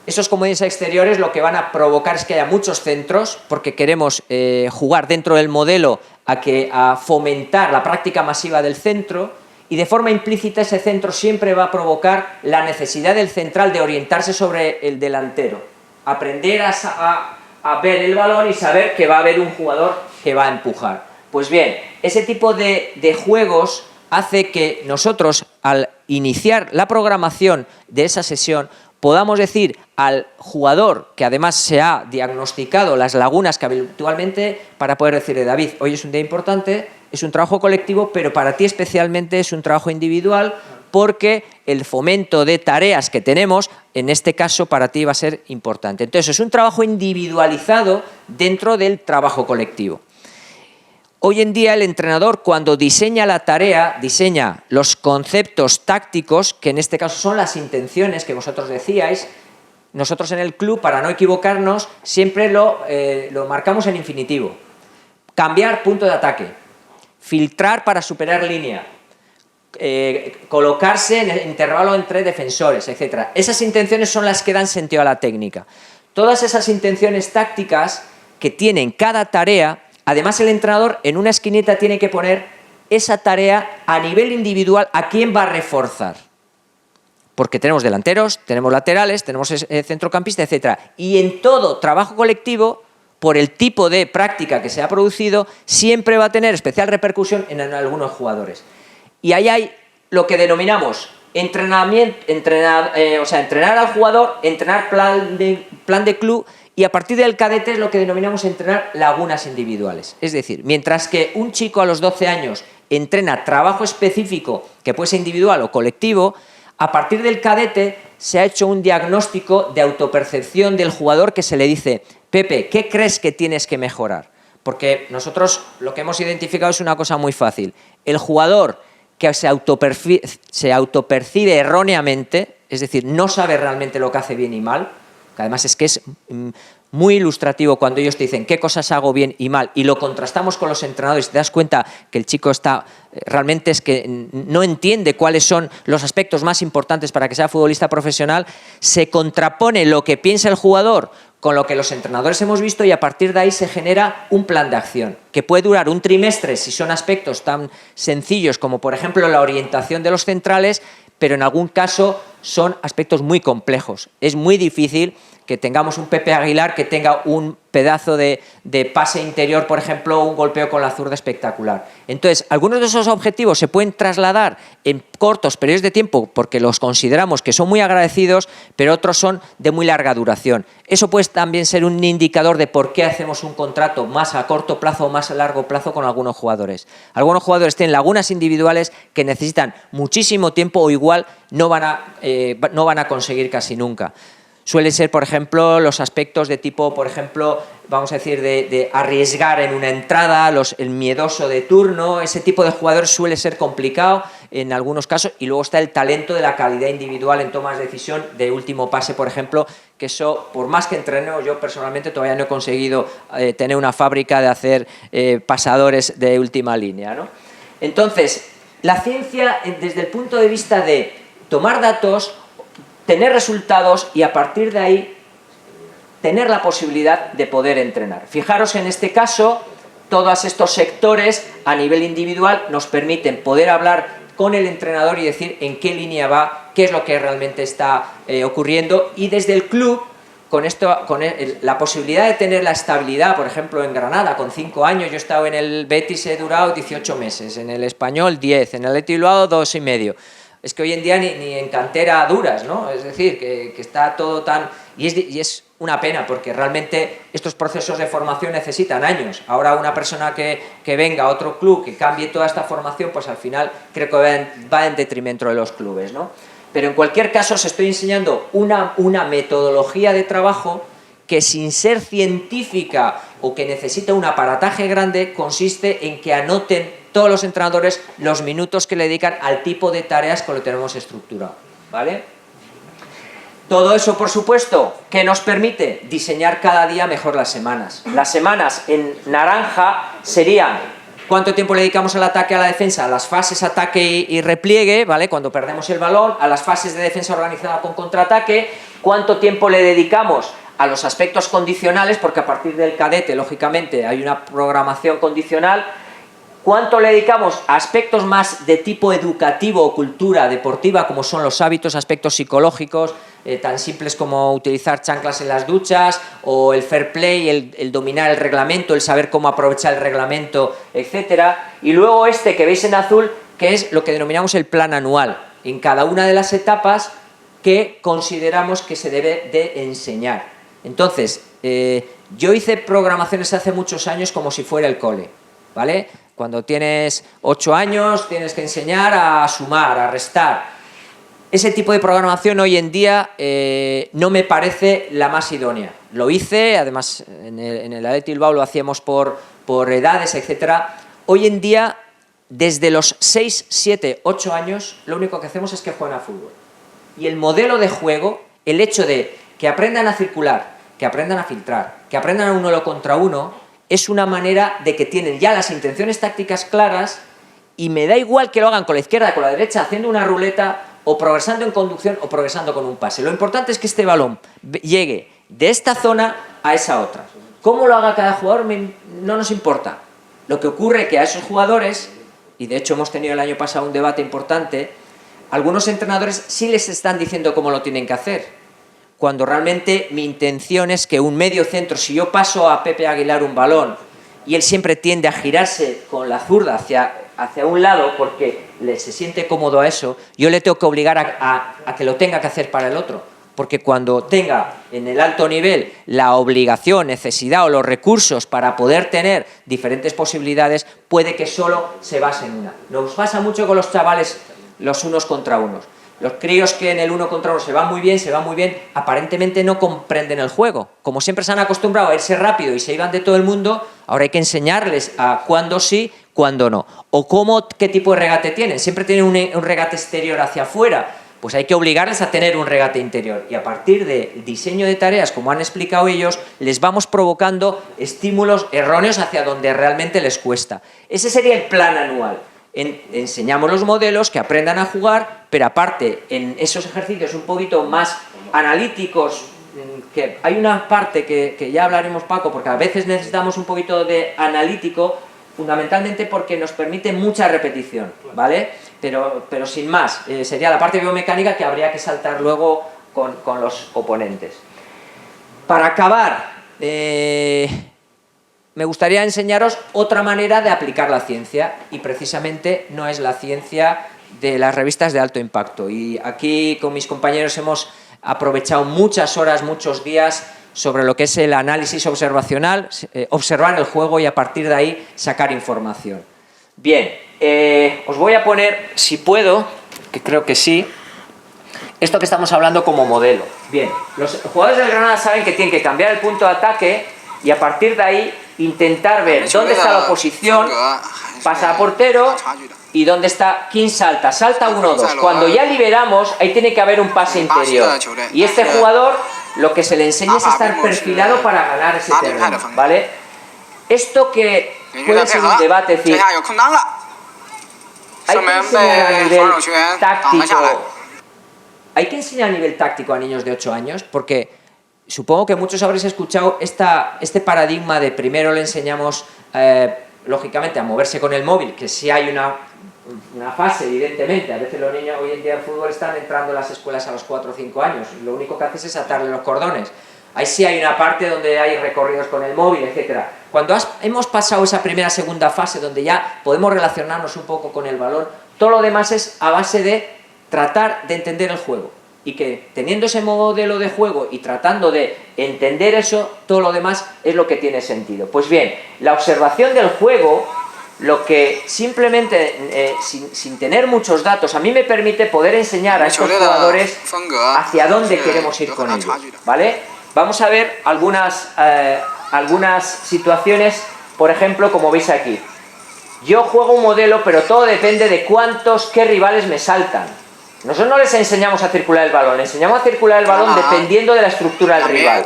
Esos comodines exteriores lo que van a provocar es que haya muchos centros, porque queremos jugar dentro del modelo a fomentar la práctica masiva del centro, y de forma implícita ese centro siempre va a provocar la necesidad del central de orientarse sobre el delantero, aprender a ver el balón y saber que va a haber un jugador que va a empujar. Pues bien, ese tipo de juegos hace que nosotros, al iniciar la programación de esa sesión, podamos decir al jugador, que además se ha diagnosticado las lagunas que habitualmente, para poder decirle: David, hoy es un día importante, es un trabajo colectivo, pero para ti especialmente es un trabajo individual, porque el fomento de tareas que tenemos, en este caso para ti va a ser importante. Entonces es un trabajo individualizado dentro del trabajo colectivo. Hoy en día el entrenador, cuando diseña la tarea, diseña los conceptos tácticos, que en este caso son las intenciones que vosotros decíais. Nosotros en el club, para no equivocarnos, siempre lo marcamos en infinitivo. Cambiar punto de ataque, filtrar para superar línea, colocarse en el intervalo entre defensores, etc. Esas intenciones son las que dan sentido a la técnica. Todas esas intenciones tácticas que tienen cada tarea. Además, el entrenador en una esquinita tiene que poner esa tarea a nivel individual a quién va a reforzar. Porque tenemos delanteros, tenemos laterales, tenemos centrocampista, etc. Y en todo trabajo colectivo, por el tipo de práctica que se ha producido, siempre va a tener especial repercusión en algunos jugadores. Y ahí hay lo que denominamos entrenar al jugador, entrenar plan de club. Y a partir del cadete es lo que denominamos entrenar lagunas individuales. Es decir, mientras que un chico a los 12 años entrena trabajo específico, que puede ser individual o colectivo, a partir del cadete se ha hecho un diagnóstico de autopercepción del jugador que se le dice: Pepe, ¿qué crees que tienes que mejorar? Porque nosotros lo que hemos identificado es una cosa muy fácil. El jugador que se autopercibe erróneamente, es decir, no sabe realmente lo que hace bien y mal, que además es que es muy ilustrativo cuando ellos te dicen qué cosas hago bien y mal, y lo contrastamos con los entrenadores y te das cuenta que el chico realmente es que no entiende cuáles son los aspectos más importantes para que sea futbolista profesional. Se contrapone lo que piensa el jugador con lo que los entrenadores hemos visto, y a partir de ahí se genera un plan de acción que puede durar un trimestre si son aspectos tan sencillos como, por ejemplo, la orientación de los centrales, pero en algún caso son aspectos muy complejos. Es muy difícil que tengamos un Pepe Aguilar que tenga un pedazo de pase interior, por ejemplo, un golpeo con la zurda espectacular. Entonces, algunos de esos objetivos se pueden trasladar en cortos periodos de tiempo porque los consideramos que son muy agradecidos, pero otros son de muy larga duración. Eso puede también ser un indicador de por qué hacemos un contrato más a corto plazo o más a largo plazo con algunos jugadores. Algunos jugadores tienen lagunas individuales que necesitan muchísimo tiempo o igual no van a conseguir casi nunca. Suele ser, por ejemplo, los aspectos de tipo, por ejemplo, vamos a decir, de arriesgar en una entrada, el miedoso de turno. Ese tipo de jugadores suele ser complicado en algunos casos. Y luego está el talento de la calidad individual en tomas de decisión de último pase, por ejemplo, que eso, por más que entreno, yo personalmente todavía no he conseguido tener una fábrica de hacer pasadores de última línea, ¿no? Entonces, la ciencia, desde el punto de vista de tomar datos, tener resultados y a partir de ahí tener la posibilidad de poder entrenar. Fijaros en este caso, todos estos sectores a nivel individual nos permiten poder hablar con el entrenador y decir en qué línea va, qué es lo que realmente está ocurriendo, y desde el club, con la posibilidad de tener la estabilidad, por ejemplo en Granada, con 5 años, yo he estado en el Betis, he durado 18 meses, en el Español 10, en el Athletic Bilbao 2 y medio. Es que hoy en día ni en cantera duras, ¿no? Es decir, que está todo tan... Y es una pena, porque realmente estos procesos de formación necesitan años. Ahora una persona que venga a otro club, que cambie toda esta formación, pues al final creo que va en detrimento de los clubes, ¿no? Pero en cualquier caso os estoy enseñando una metodología de trabajo que, sin ser científica o que necesita un aparataje grande, consiste en que anoten todos los entrenadores los minutos que le dedican al tipo de tareas que lo tenemos estructurado, ¿vale? Todo eso, por supuesto, que nos permite diseñar cada día mejor las semanas. Las semanas en naranja serían cuánto tiempo le dedicamos al ataque, a la defensa, a las fases ataque y repliegue, ¿vale? Cuando perdemos el balón, a las fases de defensa organizada con contraataque, cuánto tiempo le dedicamos a los aspectos condicionales, porque a partir del cadete, lógicamente, hay una programación condicional. ¿Cuánto le dedicamos a aspectos más de tipo educativo o cultura deportiva, como son los hábitos, aspectos psicológicos, tan simples como utilizar chanclas en las duchas, o el fair play, el dominar el reglamento, el saber cómo aprovechar el reglamento, etcétera? Y luego este que veis en azul, que es lo que denominamos el plan anual, en cada una de las etapas que consideramos que se debe de enseñar. Entonces, yo hice programaciones hace muchos años como si fuera el cole, ¿vale? Cuando tienes 8 años tienes que enseñar a sumar, a restar. Ese tipo de programación hoy en día no me parece la más idónea. Lo hice, además en el Athletic Bilbao lo hacíamos por edades, etcétera. Hoy en día, desde los 6, 7, 8 años, lo único que hacemos es que jueguen a fútbol. Y el modelo de juego, el hecho de que aprendan a circular, que aprendan a filtrar, que aprendan a uno contra uno, es una manera de que tienen ya las intenciones tácticas claras, y me da igual que lo hagan con la izquierda, con la derecha, haciendo una ruleta, o progresando en conducción, o progresando con un pase. Lo importante es que este balón llegue de esta zona a esa otra. ¿Cómo lo haga cada jugador? No nos importa. Lo que ocurre es que a esos jugadores, y de hecho hemos tenido el año pasado un debate importante, algunos entrenadores sí les están diciendo cómo lo tienen que hacer, cuando realmente mi intención es que un medio centro, si yo paso a Pepe Aguilar un balón y él siempre tiende a girarse con la zurda hacia un lado porque se siente cómodo a eso, yo le tengo que obligar a que lo tenga que hacer para el otro, porque cuando tenga en el alto nivel la obligación, necesidad o los recursos para poder tener diferentes posibilidades, puede que solo se base en una. Nos pasa mucho con los chavales, los unos contra unos. Los críos que en el uno contra uno se van muy bien, aparentemente no comprenden el juego. Como siempre se han acostumbrado a irse rápido y se iban de todo el mundo, ahora hay que enseñarles a cuándo sí, cuándo no. O qué tipo de regate tienen. Siempre tienen un regate exterior hacia afuera. Pues hay que obligarles a tener un regate interior. Y a partir del diseño de tareas, como han explicado ellos, les vamos provocando estímulos erróneos hacia donde realmente les cuesta. Ese sería el plan anual. Enseñamos los modelos, que aprendan a jugar, pero aparte, en esos ejercicios un poquito más analíticos, que hay una parte que ya hablaremos, Paco, porque a veces necesitamos un poquito de analítico, fundamentalmente porque nos permite mucha repetición, ¿vale? Pero sin más, sería la parte biomecánica que habría que saltar luego con los oponentes. Para acabar, me gustaría enseñaros otra manera de aplicar la ciencia, y precisamente no es la ciencia de las revistas de alto impacto. Y aquí con mis compañeros hemos aprovechado muchas horas, muchos días sobre lo que es el análisis observacional, observar el juego y a partir de ahí sacar información. Bien, os voy a poner, si puedo, que creo que sí, esto que estamos hablando como modelo. Bien, los jugadores del Granada saben que tienen que cambiar el punto de ataque y a partir de ahí intentar ver dónde está la oposición, pasa a portero y dónde está, quién salta, 1-2. Cuando ya liberamos, ahí tiene que haber un pase interior. Y este jugador, lo que se le enseña es estar perfilado para ganar ese terreno, ¿vale? Esto que puede ser un debate, es decir, hay que enseñar a nivel táctico, hay que enseñar a nivel táctico a niños de 8 años, porque supongo que muchos habréis escuchado este paradigma de primero le enseñamos, lógicamente, a moverse con el móvil, que sí hay una fase, evidentemente. A veces los niños hoy en día del fútbol están entrando a las escuelas a los 4 o 5 años. Lo único que haces es atarle los cordones. Ahí sí hay una parte donde hay recorridos con el móvil, etcétera. Cuando hemos pasado esa primera, segunda fase, donde ya podemos relacionarnos un poco con el balón, todo lo demás es a base de tratar de entender el juego. Y que teniendo ese modelo de juego y tratando de entender eso, todo lo demás es lo que tiene sentido. Pues bien, la observación del juego, lo que simplemente, sin tener muchos datos, a mí me permite poder enseñar a estos jugadores hacia dónde queremos ir con ellos, ¿vale? Vamos a ver algunas situaciones, por ejemplo, como veis aquí. Yo juego un modelo, pero todo depende de qué rivales me saltan. Nosotros no les enseñamos a circular el balón, les enseñamos a circular el balón dependiendo de la estructura del rival.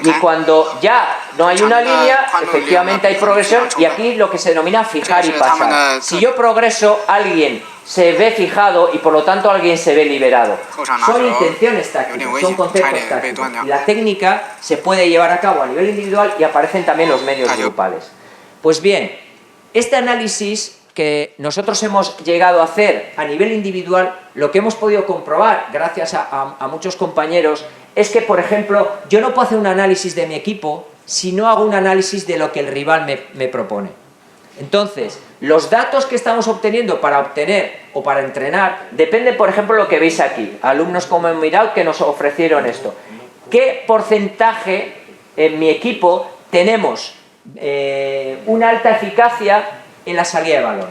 Y cuando ya no hay una línea, efectivamente hay progresión, y aquí lo que se denomina fijar y pasar. Si yo progreso, alguien se ve fijado y por lo tanto alguien se ve liberado. Son intenciones tácticas, son conceptos tácticos. Y la técnica se puede llevar a cabo a nivel individual y aparecen también los medios grupales. Pues bien, este análisis que nosotros hemos llegado a hacer a nivel individual, lo que hemos podido comprobar, gracias a muchos compañeros, es que, por ejemplo, yo no puedo hacer un análisis de mi equipo si no hago un análisis de lo que el rival me propone. Entonces, los datos que estamos obteniendo para obtener o para entrenar dependen, por ejemplo, de lo que veis aquí. Alumnos como en Mirau que nos ofrecieron esto. ¿Qué porcentaje en mi equipo tenemos una alta eficacia en la salida de balón?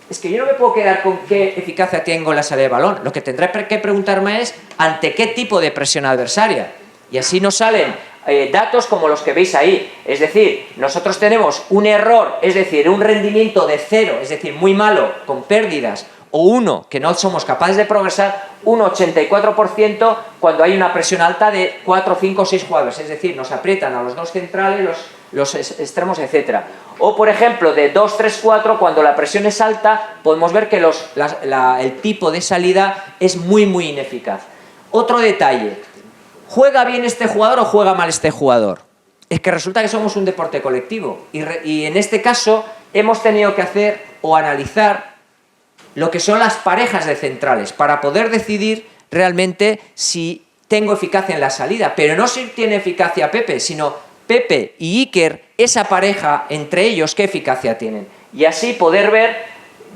Es que yo no me puedo quedar con qué eficacia tengo en la salida de balón. Lo que tendré que preguntarme es ante qué tipo de presión adversaria. Y así nos salen datos como los que veis ahí. Es decir, nosotros tenemos un error, es decir, un rendimiento de 0, es decir, muy malo, con pérdidas, o 1, que no somos capaces de progresar, un 84% cuando hay una presión alta de 4, 5, 6 jugadores. Es decir, nos aprietan a los dos centrales, los extremos, etc. O, por ejemplo, de 2, 3, 4, cuando la presión es alta, podemos ver que el tipo de salida es muy ineficaz. Otro detalle, ¿juega bien este jugador o juega mal este jugador? Es que resulta que somos un deporte colectivo y en este caso hemos tenido que hacer o analizar lo que son las parejas de centrales para poder decidir realmente si tengo eficacia en la salida, pero no si tiene eficacia Pepe, sino Pepe y Iker, esa pareja entre ellos, ¿qué eficacia tienen? Y así poder ver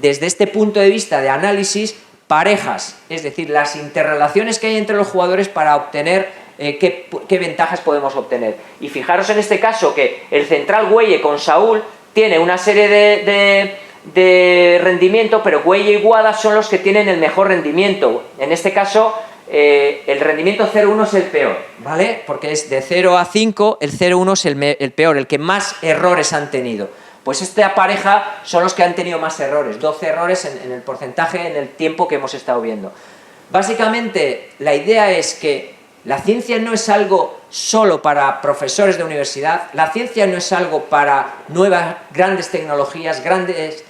desde este punto de vista de análisis parejas, es decir, las interrelaciones que hay entre los jugadores para obtener qué ventajas podemos obtener. Y fijaros en este caso que el central Güelle con Saúl tiene una serie de rendimiento, pero Güelle y Guada son los que tienen el mejor rendimiento. En este caso, el rendimiento 0-1 es el peor, ¿vale? Porque es de 0 a 5, el 0-1 es el peor, el que más errores han tenido. Pues esta pareja son los que han tenido más errores, 12 errores en el porcentaje, en el tiempo que hemos estado viendo. Básicamente, la idea es que la ciencia no es algo solo para profesores de universidad, la ciencia no es algo para nuevas grandes tecnologías, grandes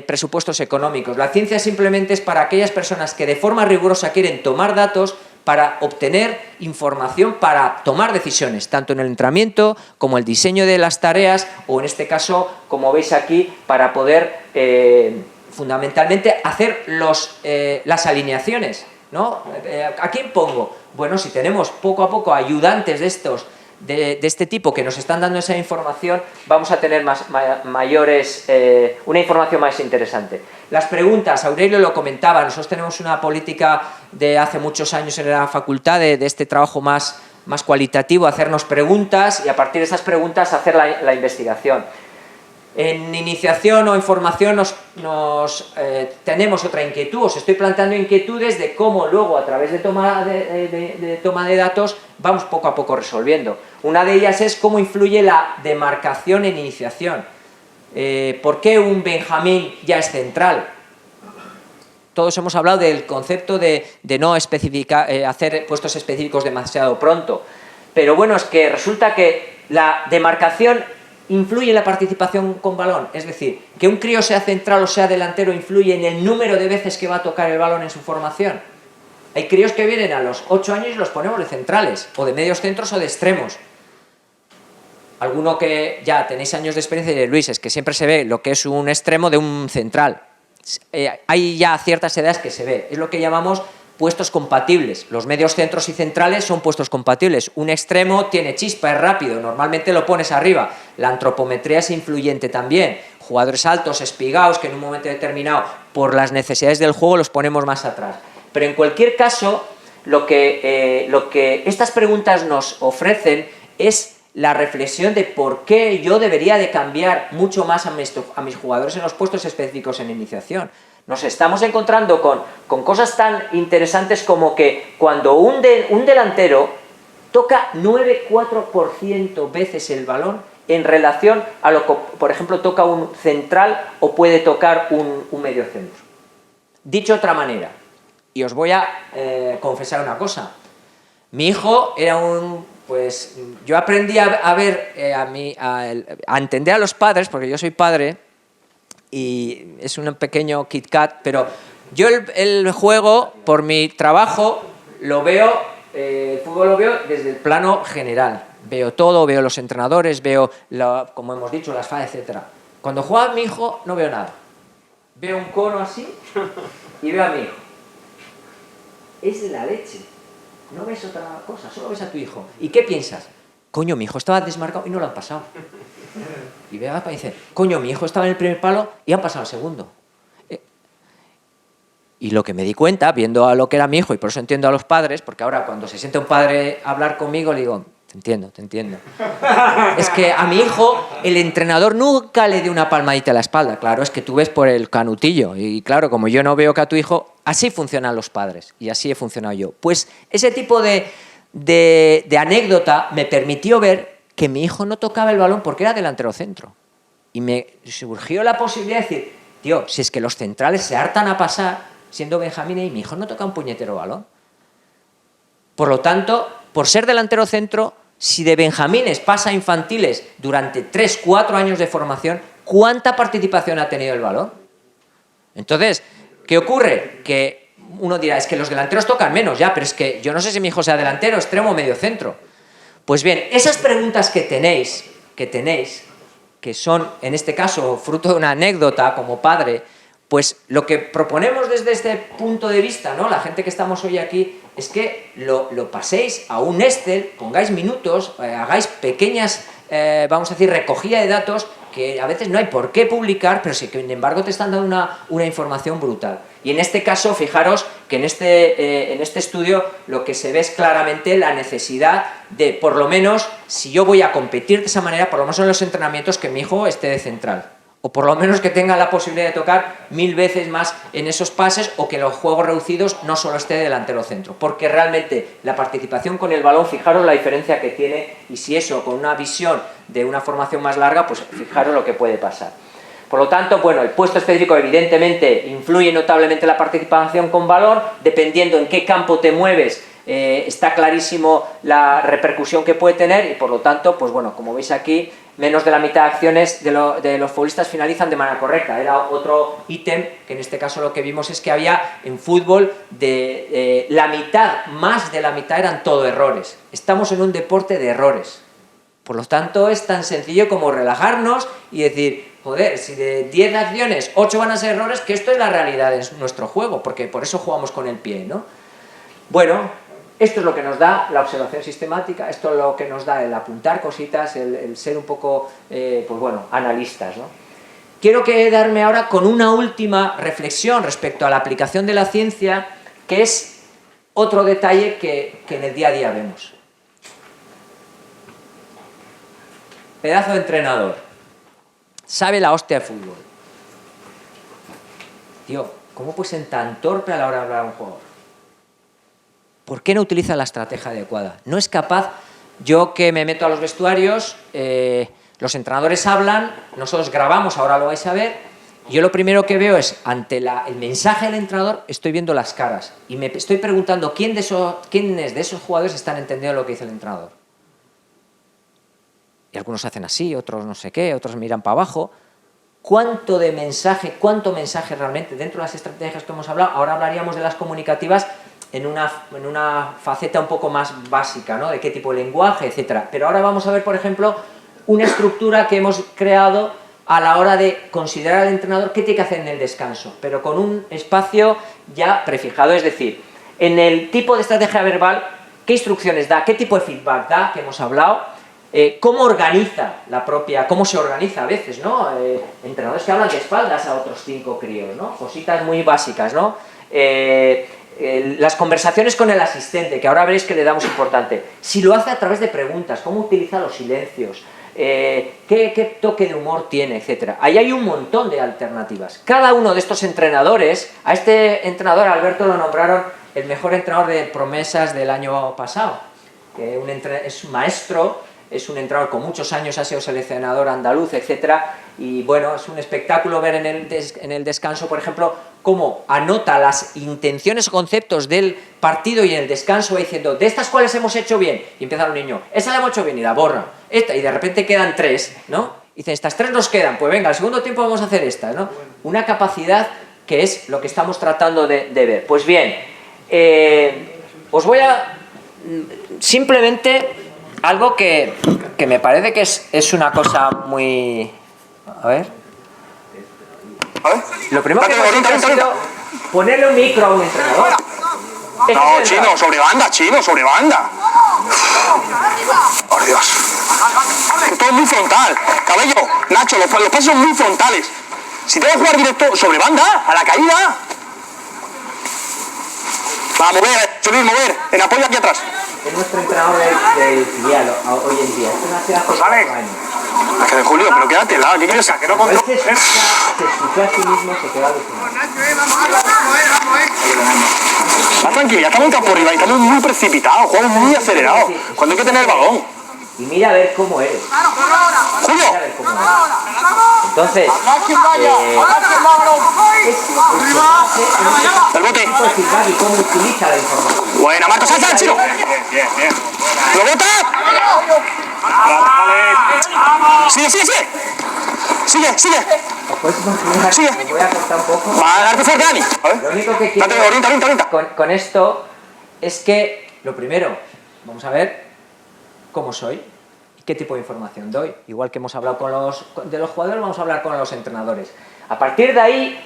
presupuestos económicos. La ciencia simplemente es para aquellas personas que de forma rigurosa quieren tomar datos para obtener información, para tomar decisiones, tanto en el entrenamiento como el diseño de las tareas o en este caso, como veis aquí, para poder fundamentalmente hacer las alineaciones, ¿no? ¿A quién pongo? Bueno, si tenemos poco a poco ayudantes de este tipo que nos están dando esa información, vamos a tener una información más interesante. Las preguntas, Aurelio lo comentaba, nosotros tenemos una política de hace muchos años en la facultad de este trabajo más cualitativo, hacernos preguntas y a partir de esas preguntas hacer la investigación. En iniciación o en formación tenemos otra inquietud, os estoy planteando inquietudes de cómo luego a través de toma de datos vamos poco a poco resolviendo. Una de ellas es cómo influye la demarcación en iniciación. ¿Por qué un Benjamín ya es central? Todos hemos hablado del concepto de no hacer puestos específicos demasiado pronto, pero bueno, es que resulta que la demarcación influye en la participación con balón, es decir, que un crío sea central o sea delantero influye en el número de veces que va a tocar el balón en su formación. Hay críos que vienen a los 8 años y los ponemos de centrales, o de medios centros o de extremos. Alguno que ya tenéis años de experiencia diréis, Luis, es que siempre se ve lo que es un extremo de un central. Hay ya ciertas edades que se ve. Es lo que llamamos puestos compatibles. Los medios centros y centrales son puestos compatibles. Un extremo tiene chispa, es rápido, normalmente lo pones arriba. La antropometría es influyente también. Jugadores altos, espigados, que en un momento determinado, por las necesidades del juego, los ponemos más atrás. Pero en cualquier caso, lo que estas preguntas nos ofrecen es la reflexión de por qué yo debería de cambiar mucho más a mis jugadores en los puestos específicos en iniciación. Nos estamos encontrando con cosas tan interesantes como que cuando un delantero toca 9,4% veces el balón en relación a lo que, por ejemplo, toca un central o puede tocar un medio centro. Dicho de otra manera, y os voy a confesar una cosa, mi hijo era pues yo aprendí a ver, a entender a los padres, porque yo soy padre, y es un pequeño Kit Kat, pero yo el juego, por mi trabajo, lo veo, el fútbol lo veo desde el plano general. Veo todo, veo los entrenadores, veo, como hemos dicho, las fases, etc. Cuando juega mi hijo, no veo nada. Veo un cono así y veo a mi hijo. Es de la leche. No ves otra cosa, solo ves a tu hijo. ¿Y qué piensas? Coño, mi hijo estaba desmarcado y no lo han pasado. Y ve a papá y dice, coño, mi hijo estaba en el primer palo y han pasado al segundo. Y lo que me di cuenta, viendo a lo que era mi hijo, y por eso entiendo a los padres, porque ahora cuando se siente un padre a hablar conmigo, le digo, te entiendo. Es que a mi hijo el entrenador nunca le dio una palmadita a la espalda. Claro, es que tú ves por el canutillo. Y claro, como yo no veo que a tu hijo, así funcionan los padres. Y así he funcionado yo. Pues ese tipo de anécdota me permitió ver que mi hijo no tocaba el balón porque era delantero centro. Y me surgió la posibilidad de decir, tío, si es que los centrales se hartan a pasar siendo Benjamín y mi hijo no toca un puñetero balón. Por lo tanto, por ser delantero centro, si de benjamines pasa a infantiles durante 3-4 años de formación, ¿cuánta participación ha tenido el balón? Entonces, ¿qué ocurre? Que uno dirá, es que los delanteros tocan menos, ya, pero es que yo no sé si mi hijo sea delantero, extremo o medio centro. Pues bien, esas preguntas que tenéis, que son, en este caso, fruto de una anécdota como padre, pues lo que proponemos desde este punto de vista, ¿no? La gente que estamos hoy aquí, es que lo paséis a un Excel, pongáis minutos, hagáis pequeñas, vamos a decir, recogida de datos que a veces no hay por qué publicar, pero sí que, sin embargo, te están dando una información brutal. Y en este caso, fijaros que en este estudio lo que se ve es claramente la necesidad de, por lo menos, si yo voy a competir de esa manera, por lo menos en los entrenamientos, que mi hijo esté de central. O por lo menos que tenga la posibilidad de tocar 1000 veces más en esos pases, o que en los juegos reducidos no solo esté delantero centro. Porque realmente la participación con el balón, fijaros la diferencia que tiene, y si eso con una visión de una formación más larga, pues fijaros lo que puede pasar. Por lo tanto, bueno, el puesto específico evidentemente influye notablemente la participación con balón, dependiendo en qué campo te mueves, está clarísimo la repercusión que puede tener, y por lo tanto, pues bueno, como veis aquí, menos de la mitad de acciones de los futbolistas finalizan de manera correcta. Era otro ítem que en este caso lo que vimos es que había en fútbol la mitad, más de la mitad eran todo errores. Estamos en un deporte de errores. Por lo tanto, es tan sencillo como relajarnos y decir, joder, si de 10 acciones 8 van a ser errores, que esto es la realidad de nuestro juego, porque por eso jugamos con el pie, ¿no? Bueno, esto es lo que nos da la observación sistemática, esto es lo que nos da el apuntar cositas, el ser un poco, pues bueno, analistas, ¿no? Quiero quedarme ahora con una última reflexión respecto a la aplicación de la ciencia, que es otro detalle que en el día a día vemos. Pedazo de entrenador. Sabe la hostia de fútbol. Tío, ¿cómo puede ser tan torpe a la hora de hablar a un jugador? ¿Por qué no utiliza la estrategia adecuada? No es capaz. Yo que me meto a los vestuarios, los entrenadores hablan, nosotros grabamos, ahora lo vais a ver, y yo lo primero que veo es, ante el mensaje del entrenador, estoy viendo las caras, y me estoy preguntando quiénes de esos jugadores están entendiendo lo que dice el entrenador. Y algunos hacen así, otros no sé qué, otros miran para abajo. ¿Cuánto mensaje realmente dentro de las estrategias que hemos hablado? Ahora hablaríamos de las comunicativas. en una faceta un poco más básica, ¿no? De qué tipo de lenguaje, etcétera. Pero ahora vamos a ver, por ejemplo, una estructura que hemos creado a la hora de considerar al entrenador qué tiene que hacer en el descanso, pero con un espacio ya prefijado, es decir, en el tipo de estrategia verbal, qué instrucciones da, qué tipo de feedback da, que hemos hablado, cómo organiza cómo se organiza a veces, ¿no? Entrenadores que hablan de espaldas a otros 5 críos, ¿no? Cositas muy básicas, ¿no? Las conversaciones con el asistente, que ahora veréis que le damos importante. Si lo hace a través de preguntas, cómo utiliza los silencios, qué toque de humor tiene, etcétera. Ahí hay un montón de alternativas. Cada uno de estos entrenadores, a este entrenador, Alberto, lo nombraron el mejor entrenador de promesas del año pasado. Es un maestro, es un entrenador con muchos años, ha sido seleccionador andaluz, etcétera. Y bueno, es un espectáculo ver en el descanso, por ejemplo, cómo anota las intenciones o conceptos del partido y en el descanso va diciendo, de estas cuales hemos hecho bien, y empieza el niño, esa la hemos hecho bien y la borra, esta, y de repente quedan 3, ¿no? Y dicen, estas 3 nos quedan, pues venga, al segundo tiempo vamos a hacer estas, ¿no? Una capacidad que es lo que estamos tratando de ver. Pues bien, os voy a simplemente algo que me parece que es una cosa muy... A ver. Lo primero que hemos hecho ha sido ponerle un micro a un entrenador.
No, chino, sobre banda. Por Dios. Todo es muy frontal. Cabello, Nacho, los pases son muy frontales. Si tengo que jugar directo sobre banda, a la caída. Va, mover, en apoyo aquí atrás.
Es nuestro entrenador del filial hoy en día. Es una ciudad
pues vale. La que de Julio, pero quédate la, ¿qué quieres? Que no controlo.
Se escucha a sí mismo, se queda alucinado.
Va tranquilo, ya estamos en campo arriba y estamos muy precipitados, jugamos muy acelerados. Cuando hay que tener el balón.
Y mira a ver cómo eres.
¡Julio!
Entonces,
el bote.
Y cómo utiliza la información.
Buena, Marcos, salta, chino. Bien. ¡Lo bota! Sigue.
Me voy a cortar un poco.
Va a darte fuerte, Dani. A ver.
Lo único que quiero
orienta.
Con esto es que, lo primero, vamos a ver cómo soy y qué tipo de información doy. Igual que hemos hablado de los jugadores, vamos a hablar con los entrenadores. A partir de ahí,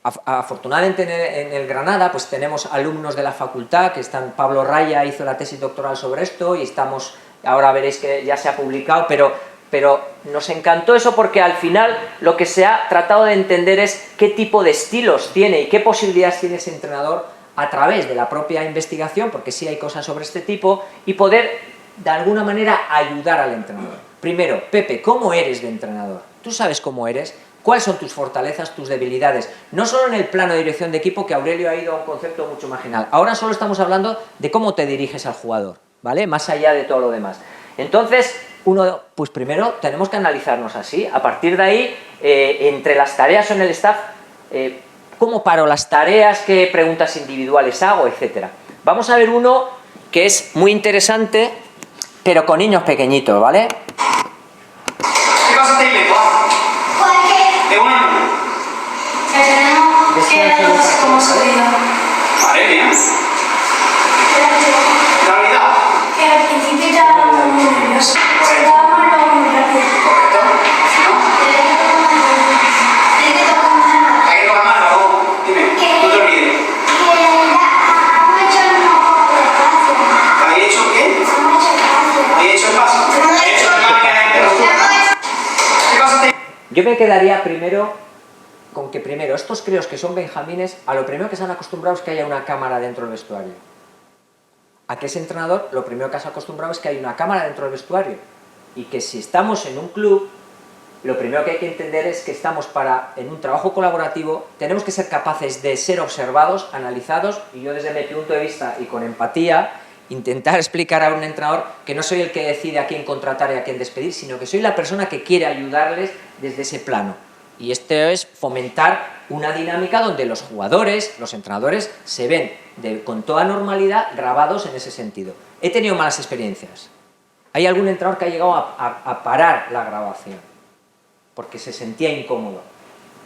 afortunadamente en el Granada, pues tenemos alumnos de la facultad, que están, Pablo Raya hizo la tesis doctoral sobre esto y estamos, ahora veréis que ya se ha publicado, pero nos encantó eso porque al final lo que se ha tratado de entender es qué tipo de estilos tiene y qué posibilidades tiene ese entrenador a través de la propia investigación, porque sí hay cosas sobre este tipo, y poder de alguna manera ayudar al entrenador. Primero, Pepe, ¿cómo eres de entrenador? ¿Tú sabes cómo eres? ¿Cuáles son tus fortalezas, tus debilidades? No solo en el plano de dirección de equipo, que Aurelio ha ido a un concepto mucho más general. Ahora solo estamos hablando de cómo te diriges al jugador, ¿vale? Más allá de todo lo demás. Entonces, pues primero tenemos que analizarnos así. A partir de ahí, entre las tareas o en el staff, ¿cómo paro las tareas? ¿Qué preguntas individuales hago? Etcétera. Vamos a ver uno que es muy interesante, pero con niños pequeñitos, ¿vale?
¿Qué cosa te invento? ¿De un año?
Que tenemos como sobrino.
Vale, bien. ¿Realidad?
Que al principio ya muy nervioso. Estábamos luego muy rápido.
Correcto. ¿No?
Tiene que tocar más.
Hay que tocar más, Raúl. Dime, no te olvides. ¿Habéis hecho qué? ¿Habéis hecho el paso? ¿Habéis hecho la máquina de interrupción? ¿Qué cosa te...
Yo me quedaría primero con que estos críos que son benjamines, a lo primero que se han acostumbrado es que haya una cámara dentro del vestuario. A que ese entrenador, lo primero que se ha acostumbrado es que hay una cámara dentro del vestuario. Y que si estamos en un club, lo primero que hay que entender es que estamos en un trabajo colaborativo, tenemos que ser capaces de ser observados, analizados, y yo desde mi punto de vista y con empatía, intentar explicar a un entrenador que no soy el que decide a quién contratar y a quién despedir, sino que soy la persona que quiere ayudarles desde ese plano. Y esto es fomentar una dinámica donde los jugadores, los entrenadores, se ven con toda normalidad grabados en ese sentido. He tenido malas experiencias. Hay algún entrenador que ha llegado a parar la grabación porque se sentía incómodo.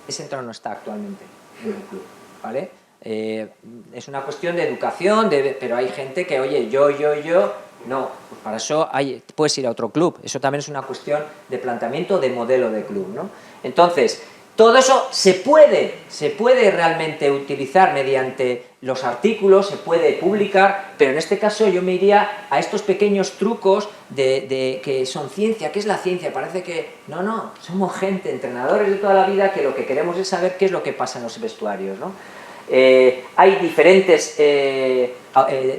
Ese entrenador no está actualmente en el club, ¿vale? Es una cuestión de educación, pero hay gente que, oye, yo, no, pues para eso puedes ir a otro club. Eso también es una cuestión de planteamiento de modelo de club, ¿no? Entonces, todo eso se puede realmente utilizar mediante los artículos, se puede publicar, pero en este caso yo me iría a estos pequeños trucos de que son ciencia. ¿Qué es la ciencia? Parece que no, somos gente, entrenadores de toda la vida, que lo que queremos es saber qué es lo que pasa en los vestuarios, ¿no? Hay diferentes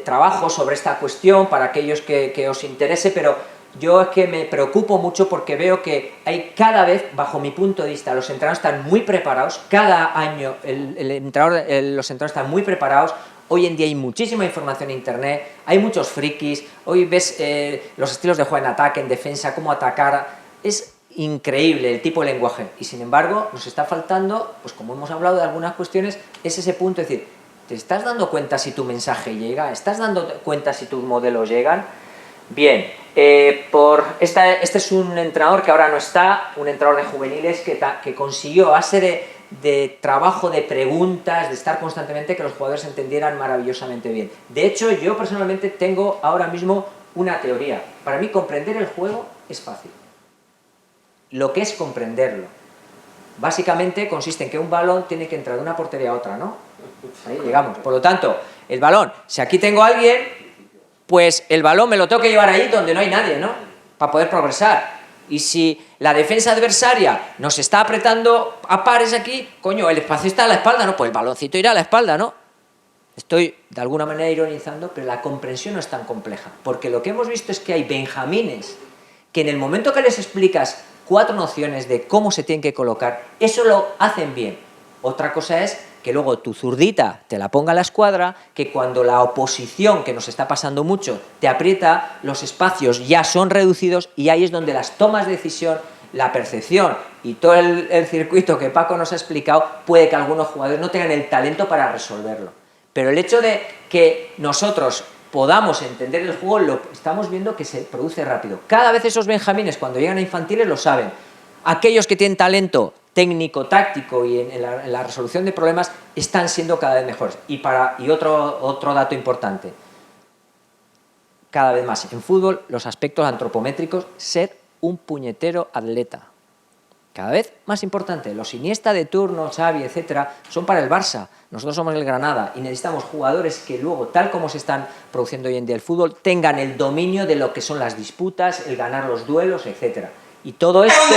trabajos sobre esta cuestión para aquellos que os interese, pero yo es que me preocupo mucho porque veo que hay cada vez, bajo mi punto de vista, los entrenadores están muy preparados, cada año los entrenadores están muy preparados. Hoy en día hay muchísima información en internet, hay muchos frikis, hoy ves los estilos de juego en ataque, en defensa, cómo atacar, es increíble el tipo de lenguaje, y sin embargo nos está faltando, pues como hemos hablado de algunas cuestiones, es ese punto de decir, ¿te estás dando cuenta si tu mensaje llega? ¿Estás dando cuenta si tus modelos llegan? Bien, este es un entrenador que ahora no está, un entrenador de juveniles que consiguió, a base de trabajo, de preguntas, de estar constantemente, que los jugadores entendieran maravillosamente bien. De hecho, yo personalmente tengo ahora mismo una teoría. Para mí, comprender el juego es fácil. Lo que es comprenderlo, básicamente consiste en que un balón tiene que entrar de una portería a otra, ¿no? Ahí llegamos. Por lo tanto, el balón, si aquí tengo a alguien, pues el balón me lo tengo que llevar ahí donde no hay nadie, ¿no? Para poder progresar. Y si la defensa adversaria nos está apretando a pares aquí, coño, el espacio está a la espalda, ¿no? Pues el baloncito irá a la espalda, ¿no? Estoy de alguna manera ironizando, pero la comprensión no es tan compleja. Porque lo que hemos visto es que hay benjamines que en el momento que les explicas 4 nociones de cómo se tienen que colocar, eso lo hacen bien. Otra cosa es que luego tu zurdita te la ponga a la escuadra, que cuando la oposición, que nos está pasando mucho, te aprieta, los espacios ya son reducidos y ahí es donde las tomas de decisión, la percepción y todo el circuito que Paco nos ha explicado, puede que algunos jugadores no tengan el talento para resolverlo. Pero el hecho de que nosotros podamos entender el juego, lo estamos viendo que se produce rápido. Cada vez esos benjamines, cuando llegan a infantiles, lo saben. Aquellos que tienen talento técnico, táctico y en la resolución de problemas están siendo cada vez mejores. Y otro dato importante, cada vez más en fútbol, los aspectos antropométricos, ser un puñetero atleta. Cada vez más importante, los Iniesta de turno, Xavi, etcétera, son para el Barça. Nosotros somos el Granada y necesitamos jugadores que luego, tal como se están produciendo hoy en día el fútbol, tengan el dominio de lo que son las disputas, el ganar los duelos, etcétera. Y todo esto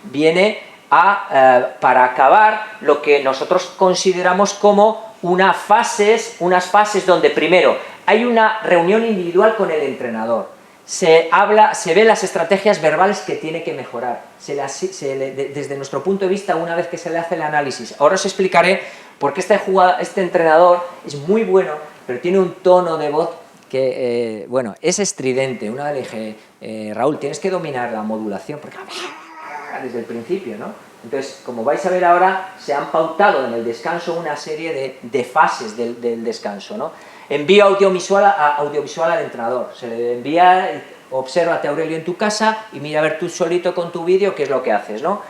viene para acabar lo que nosotros consideramos como unas fases donde primero hay una reunión individual con el entrenador, se ve las estrategias verbales que tiene que mejorar, desde nuestro punto de vista, una vez que se le hace el análisis. Ahora os explicaré por qué este entrenador es muy bueno, pero tiene un tono de voz que, bueno, es estridente. Una vez le dije, Raúl, tienes que dominar la modulación, porque desde el principio, ¿no? Entonces, como vais a ver ahora, se han pautado en el descanso una serie de fases del descanso, ¿no? Envío audiovisual al entrenador, se le envía, obsérvate, Aurelio, en tu casa y mira a ver tú solito con tu vídeo qué es lo que haces, ¿no?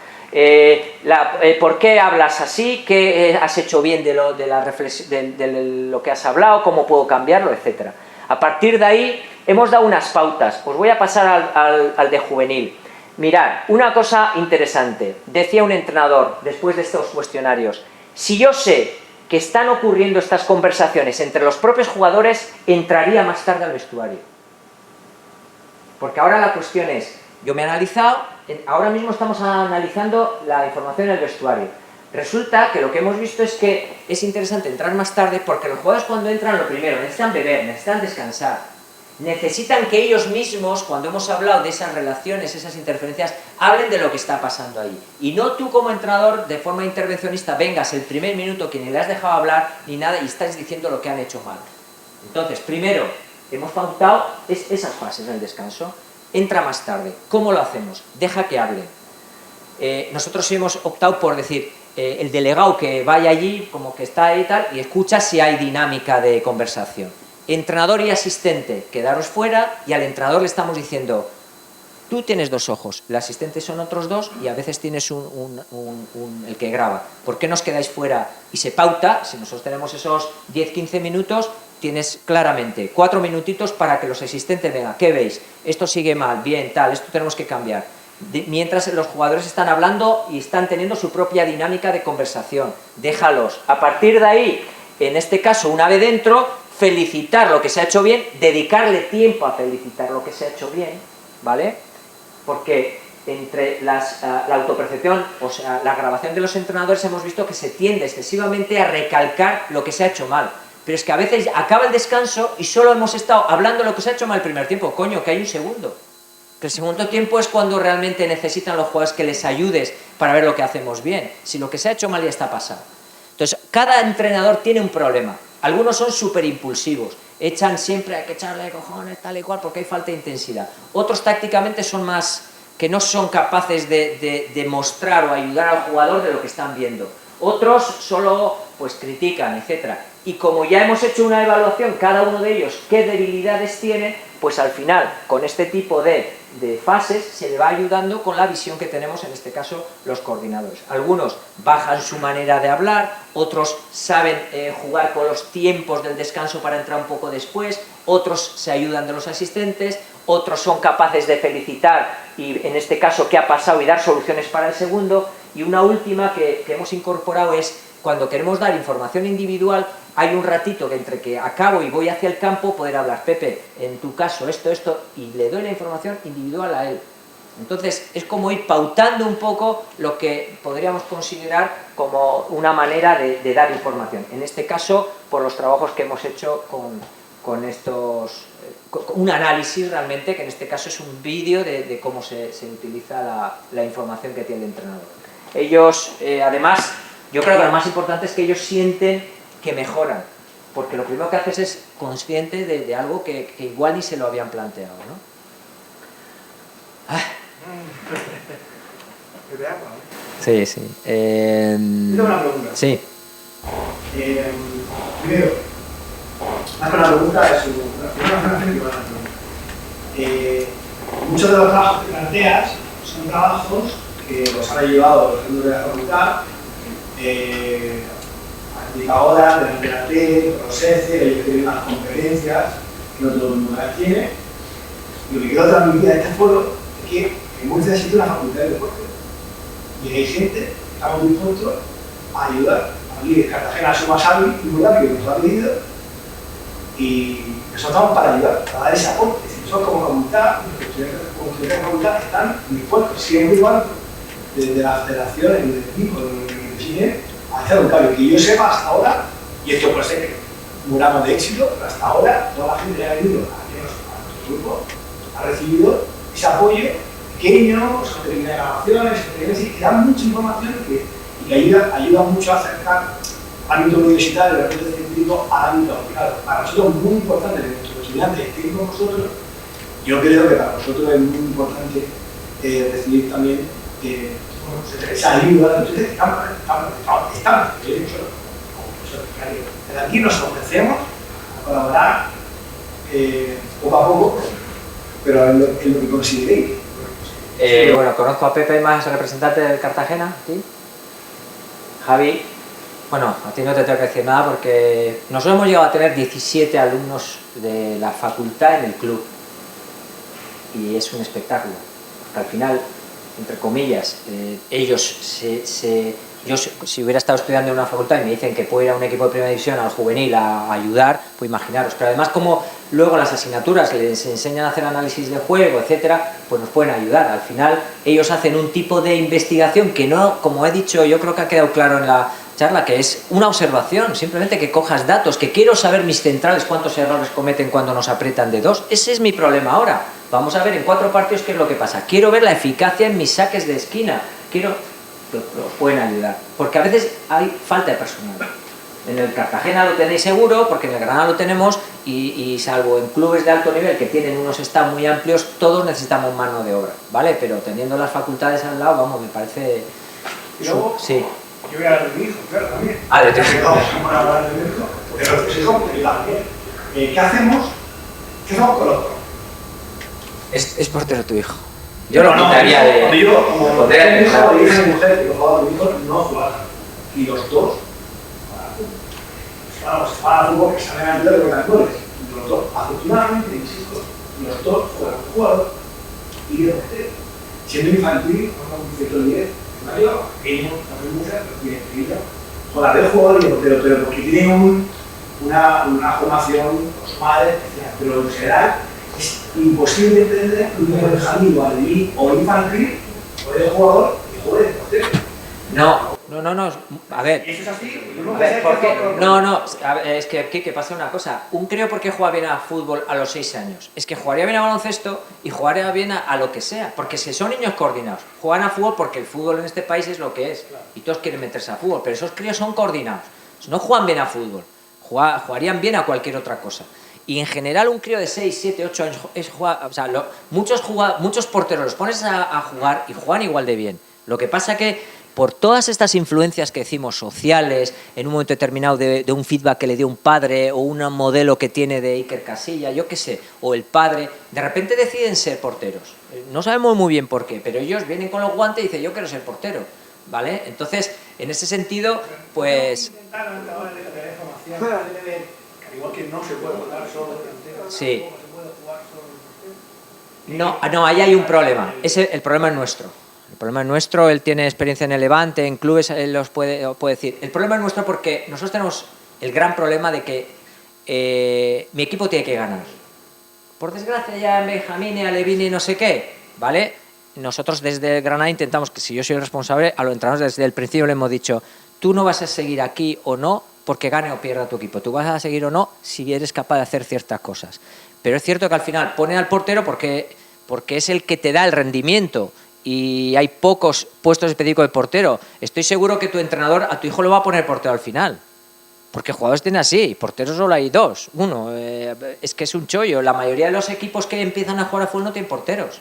¿Por qué hablas así? ¿Qué has hecho bien de lo que has hablado? ¿Cómo puedo cambiarlo? Etcétera. A partir de ahí hemos dado unas pautas. Os voy a pasar al de juvenil. Mirad, una cosa interesante. Decía un entrenador después de estos cuestionarios: si yo sé que están ocurriendo estas conversaciones entre los propios jugadores, entraría más tarde al vestuario. Porque ahora la cuestión es, yo me he analizado, ahora mismo estamos analizando la información en el vestuario. Resulta que lo que hemos visto es que es interesante entrar más tarde porque los jugadores, cuando entran, lo primero, necesitan beber, necesitan descansar. Necesitan que ellos mismos, cuando hemos hablado de esas relaciones, esas interferencias, hablen de lo que está pasando ahí. Y no tú como entrenador, de forma intervencionista, vengas el primer minuto que ni le has dejado hablar ni nada y estás diciendo lo que han hecho mal. Entonces, primero, hemos pautado esas fases del descanso. Entra más tarde. ¿Cómo lo hacemos? Deja que hablen. Nosotros hemos optado por decir, el delegado que vaya allí, como que está ahí y tal, y escucha si hay dinámica de conversación. Entrenador y asistente, quedaros fuera, y al entrenador le estamos diciendo, tú tienes 2 ojos, el asistente son otros 2 y a veces tienes el que graba. ¿Por qué nos quedáis fuera? Y se pauta, si nosotros tenemos esos 10-15 minutos, tienes claramente 4 minutitos para que los asistentes vean, ¿qué veis? Esto sigue mal, bien, tal, esto tenemos que cambiar. Mientras los jugadores están hablando y están teniendo su propia dinámica de conversación. Déjalos. A partir de ahí, en este caso, una vez dentro, felicitar lo que se ha hecho bien, dedicarle tiempo a felicitar lo que se ha hecho bien, ¿vale? Porque entre la autopercepción, o sea, la grabación de los entrenadores, hemos visto que se tiende excesivamente a recalcar lo que se ha hecho mal. Pero es que a veces acaba el descanso y solo hemos estado hablando de lo que se ha hecho mal el primer tiempo. Coño, que hay un segundo. Que el segundo tiempo es cuando realmente necesitan los jugadores que les ayudes para ver lo que hacemos bien. Si lo que se ha hecho mal ya está pasado. Entonces, cada entrenador tiene un problema. Algunos son súper impulsivos. Echan siempre, hay que echarle cojones, tal y cual, porque hay falta de intensidad. Otros tácticamente son más, que no son capaces de mostrar o ayudar al jugador de lo que están viendo. Otros solo pues critican, etc. Y como ya hemos hecho una evaluación, cada uno de ellos, qué debilidades tiene, pues al final, con este tipo de fases, se le va ayudando con la visión que tenemos, en este caso, los coordinadores. Algunos bajan su manera de hablar, otros saben jugar con los tiempos del descanso para entrar un poco después, otros se ayudan de los asistentes, otros son capaces de felicitar y, en este caso, qué ha pasado y dar soluciones para el segundo. Y una última que hemos incorporado es, cuando queremos dar información individual, hay un ratito que entre que acabo y voy hacia el campo, poder hablar, Pepe, en tu caso, esto, y le doy la información individual a él. Entonces, es como ir pautando un poco lo que podríamos considerar como una manera de dar información. En este caso, por los trabajos que hemos hecho con estos... un análisis realmente, que en este caso es un vídeo de cómo se utiliza la información que tiene el entrenador. Ellos, además, yo creo que lo más importante es que ellos sienten que mejoran, porque lo primero que haces es consciente de algo que igual ni se lo habían planteado, ¿no? Sí, sí.
Tengo una pregunta.
Sí.
Primero, más que una pregunta, es una afirmación y una pregunta. Muchos de los trabajos que planteas son trabajos que los han llevado los centros de la facultad, horas delante de la tele, los ECE, ellos tienen unas conferencias que no todo el mundo las tiene. Y lo que quiero transmitir a este foro es que en Murcia existe una facultad de deporte y hay gente que estamos dispuestos a ayudar. Aquí en Cartagena somos más hábiles y muy rápido, nos lo ha pedido y nosotros estamos para ayudar, para dar ese aporte. Si nosotros como facultad, los estudiantes como estudiantes de facultad están dispuestos, siempre y cuando, desde las federaciones, desde el equipo, desde el Chile, a hacer un cambio. Que yo sepa hasta ahora, y esto puede ser que muramos de éxito, pero hasta ahora toda la gente que ha venido a nuestro grupo ha recibido ese apoyo pequeño, son pequeñas grabaciones, que dan mucha información y que ayuda mucho a acercar al ámbito universitario, al ámbito científico, al ámbito aplicado. Para nosotros es muy importante que nuestros estudiantes estén con nosotros. Yo creo que para nosotros es muy importante recibir también esa ayuda. Entonces estamos desde aquí nos ofrecemos a colaborar poco a poco, pero en lo que consideréis.
Bueno, conozco a Pepe, más representante del Cartagena, ¿sí? Javi, bueno, a ti no te tengo que decir nada porque nosotros hemos llegado a tener 17 alumnos de la facultad en el club y es un espectáculo, porque al final, entre comillas, yo si hubiera estado estudiando en una facultad y me dicen que puedo ir a un equipo de primera división, al juvenil, a ayudar, pues imaginaros. Pero además, como luego las asignaturas les enseñan a hacer análisis de juego, etcétera, pues nos pueden ayudar. Al final, ellos hacen un tipo de investigación que no, como he dicho, yo creo que ha quedado claro en la charla, que es una observación, simplemente que cojas datos, que quiero saber mis centrales cuántos errores cometen cuando nos aprietan de 2. Ese es mi problema ahora. Vamos a ver en 4 partidos qué es lo que pasa. Quiero ver la eficacia en mis saques de esquina. Os pueden ayudar, porque a veces hay falta de personal. En el Cartagena lo tenéis seguro, porque en el Granada lo tenemos, y salvo en clubes de alto nivel que tienen unos staff muy amplios, todos necesitamos mano de obra, ¿vale? Pero teniendo las facultades al lado, vamos, me parece...
Y luego,
sí.
Yo voy a hablar de mi hijo, claro, también.
Ah, de tu hijo.
Vamos a hablar de mi hijo, de nuestros hijos, porque también. ¿Qué hacemos? ¿Qué hacemos con los dos?
Es portero tu hijo. Yo lo quitaría de...
Yo, como
pondría
mi
en
hijo
el-
y mi mujer, que jugaba con mi hijo, no jugaban. Y los dos jugaban a fútbol, que salen antes de los goles. Y los dos, afortunadamente, mis hijos, los dos fueron jugadores y de portero. Siendo infantil, con 110, pequeños, también muchas, bien pequeños, con la de jugador y de portero, pero porque tienen una formación con su madre especial. Pero en general es imposible entender que un niño de jardín o aleví o infantil o de jugador y juegue de portero.
No, a ver.
¿Y eso es así?
A ver, ¿por qué? No, a ver, es que aquí que pasa una cosa. Un crío, ¿por qué juega bien a fútbol a los 6 años? Es que jugaría bien a baloncesto y jugaría bien a lo que sea. Porque si son niños coordinados, juegan a fútbol porque el fútbol en este país es lo que es. Y todos quieren meterse a fútbol, pero esos críos son coordinados. No juegan bien a fútbol, jugarían bien a cualquier otra cosa. Y en general un crío de 6, 7, 8 años muchos porteros los pones a jugar y juegan igual de bien. Lo que pasa que por todas estas influencias que decimos sociales, en un momento determinado de un feedback que le dio un padre o un modelo que tiene de Iker Casillas, yo qué sé, o el padre, de repente deciden ser porteros. No sabemos muy bien por qué, pero ellos vienen con los guantes y dicen yo quiero ser portero, ¿vale? Entonces, en ese sentido, pues...
Igual que no se puede jugar solo delantero.
Sí. No, ahí hay un problema. El problema es nuestro. El problema es nuestro, él tiene experiencia en el Levante, en clubes, él os puede decir. El problema es nuestro porque nosotros tenemos el gran problema de que mi equipo tiene que ganar. Por desgracia ya en Benjamín, Alevini, no sé qué, ¿vale? Nosotros desde Granada intentamos que si yo soy responsable, a los entrenadores desde el principio le hemos dicho, tú no vas a seguir aquí o no porque gane o pierda tu equipo. Tú vas a seguir o no si eres capaz de hacer ciertas cosas. Pero es cierto que al final pone al portero porque es el que te da el rendimiento. Y hay pocos puestos específicos de portero. Estoy seguro que tu entrenador a tu hijo lo va a poner portero al final. Porque jugadores tienen así, porteros solo hay 2. Uno, es que es un chollo. La mayoría de los equipos que empiezan a jugar a fútbol no tienen porteros.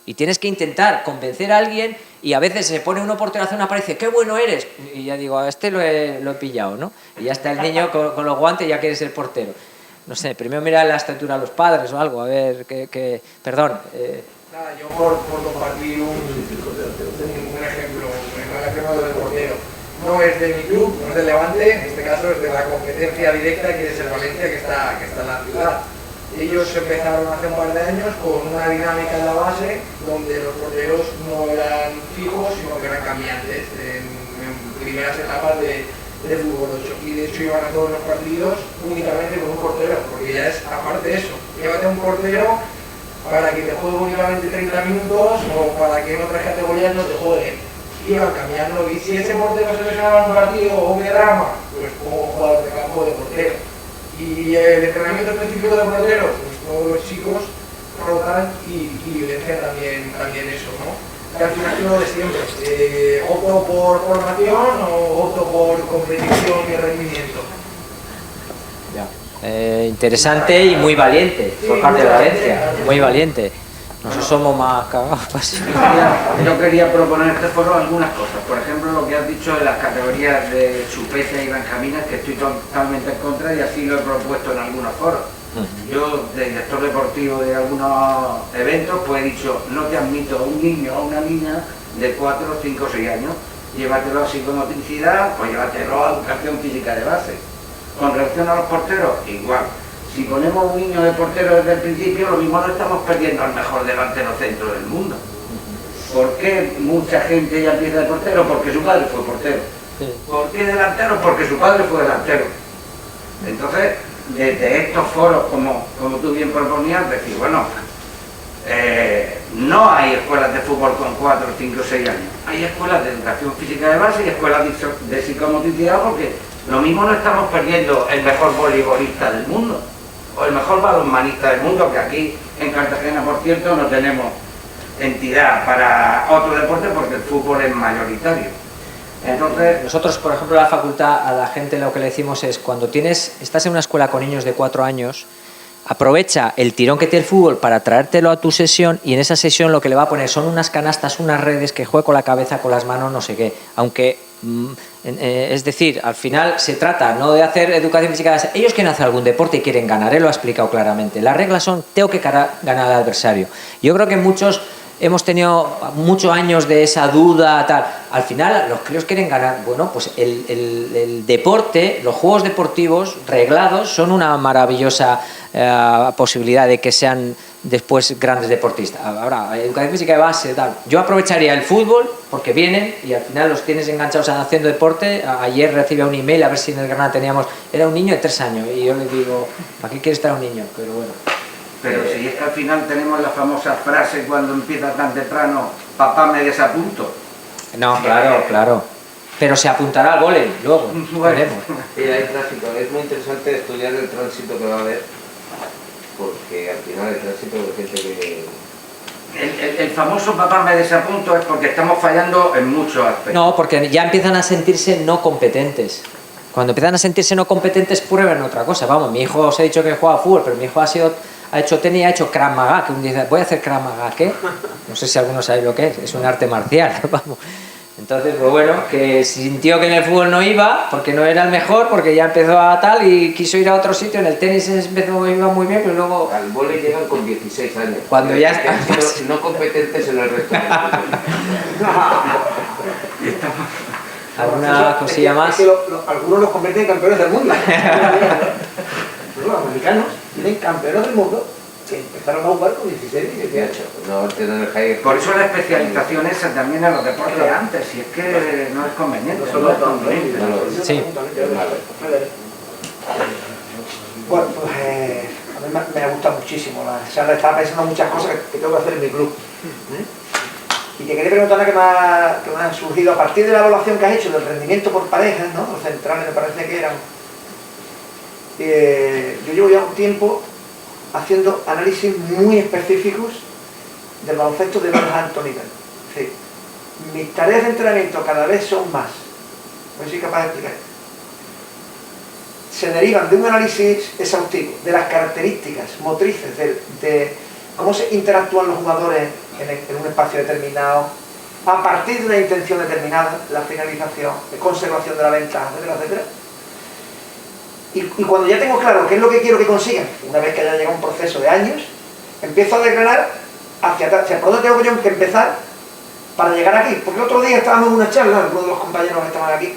Y tienes que intentar convencer a alguien y a veces se pone uno portero, hace una pared y dice, ¡qué bueno eres! Y ya digo, a este lo he pillado, ¿no? Y ya está el niño con los guantes y ya quiere ser portero. No sé, primero mira la estatura de los padres o algo, a ver qué... Perdón.
Nada, yo por compartir un ejemplo, el ejemplo del portero. No es de mi club, no es del Levante, en este caso es de la competencia directa que es el Valencia que está en la ciudad. Ellos empezaron hace un par de años con una dinámica en la base donde los porteros no eran fijos sino que eran cambiantes en primeras etapas de fútbol 8 y de hecho iban a todos los partidos únicamente con un portero, porque ya es aparte de eso, llévate un portero para que te juegue únicamente 30 minutos o para que en otras categorías no te jueguen. Iban cambiando y si ese portero se lesionaba en un partido o un drama, pues como jugador de campo de portero. Y el entrenamiento específico de portero, pues todos los chicos rotan y vivencian también eso, ¿no? Que al final es lo de siempre, opto por formación o opto por competición y rendimiento.
Interesante y muy valiente por parte de Valencia, muy valiente. Nosotros somos más cagados.
Yo quería proponer en este foro algunas cosas. Por ejemplo, lo que has dicho de las categorías de Chupeta y Benjamines, que estoy totalmente en contra y así lo he propuesto en algunos foros. Yo, de director deportivo de algunos eventos, pues he dicho, no te admito a un niño o a una niña de 4, 5, 6 años, llévatelo a psicomotricidad o llévatelo a educación física de base. Con relación a los porteros, igual. Si ponemos un niño de portero desde el principio, lo mismo lo estamos perdiendo al mejor delantero centro del mundo. ¿Por qué mucha gente ya empieza de portero? Porque su padre fue portero. ¿Por qué delantero? Porque su padre fue delantero. Entonces, desde estos foros, como tú bien proponías, decir, bueno, no hay escuelas de fútbol con 4, 5, 6 años. Hay escuelas de educación física de base y escuelas de psicomotricidad porque lo mismo no estamos perdiendo el mejor voleibolista del mundo o el mejor balonmanista del mundo, que aquí en Cartagena, por cierto, no tenemos entidad para otro deporte porque el fútbol es mayoritario. Entonces,
nosotros, por ejemplo, en la facultad, a la gente lo que le decimos es, cuando estás en una escuela con niños de 4 años, aprovecha el tirón que tiene el fútbol para traértelo a tu sesión y en esa sesión lo que le va a poner son unas canastas, unas redes, que juegue con la cabeza, con las manos, no sé qué. Aunque, es decir, al final se trata no de hacer educación física, ellos quieren hacer algún deporte y quieren ganar, él lo ha explicado claramente. Las reglas son, tengo que ganar al adversario. Yo creo que muchos hemos tenido muchos años de esa duda, tal. Al final, los críos quieren ganar. Bueno, pues el deporte, los juegos deportivos reglados son una maravillosa posibilidad de que sean después grandes deportistas. Ahora, educación física de base, tal. Yo aprovecharía el fútbol porque vienen y al final los tienes enganchados haciendo deporte. Ayer recibí un email a ver si en el Granada teníamos... Era un niño de 3 años y yo le digo, ¿para qué quieres estar un niño? Pero bueno.
Pero si es que al final tenemos la famosa frase cuando empieza tan temprano, papá me desapunto.
No, claro. Pero se apuntará al vóley luego. Veremos.
Y hay tráfico. Es muy interesante estudiar el tránsito que va a haber, porque al final el tránsito de gente que...
El famoso papá me desapunto es porque estamos fallando en muchos aspectos.
No, porque ya empiezan a sentirse no competentes. Cuando empiezan a sentirse no competentes, prueban otra cosa. Vamos, mi hijo os he dicho que juega fútbol, pero mi hijo ha hecho tenis, ha hecho Krav Maga, que un día dice, voy a hacer Krav Maga, ¿qué? No sé si alguno sabe lo que es un arte marcial, vamos. Entonces, pues bueno, que sintió que en el fútbol no iba, porque no era el mejor, porque ya empezó a tal y quiso ir a otro sitio, en el tenis iba muy bien, pero luego...
Al vóley llegan con 16 años.
Cuando ya están...
No competentes en el resto del
¿Alguna cosilla más?
Es que algunos los convierten en campeones del mundo. Los americanos tienen campeones del mundo que empezaron a jugar con 16 y 18.
No tienen el high.
Por eso la especialización esa también en los deportes antes, si es que no es conveniente.
Sí.
Bueno, pues a mí me ha gustado muchísimo la charla. Estaba pensando en muchas cosas que tengo que hacer en mi club. Y te quería preguntar que me ha surgido a partir de la evaluación que has hecho del rendimiento por parejas, ¿no? Los centrales me parece que eran. Yo llevo ya un tiempo haciendo análisis muy específicos del baloncesto de más alto nivel. Es decir, mis tareas de entrenamiento cada vez son más. No sé si soy capaz de explicar. Se derivan de un análisis exhaustivo de las características motrices, de cómo se interactúan los jugadores en un espacio determinado, a partir de una intención determinada, la finalización, la conservación de la ventaja, etcétera, etcétera. Y cuando ya tengo claro qué es lo que quiero que consigan, una vez que haya llegado un proceso de años, empiezo a desgranar hacia atrás, o sea, por dónde tengo yo que empezar para llegar aquí. Porque el otro día estábamos en una charla, algunos de los compañeros que estaban aquí,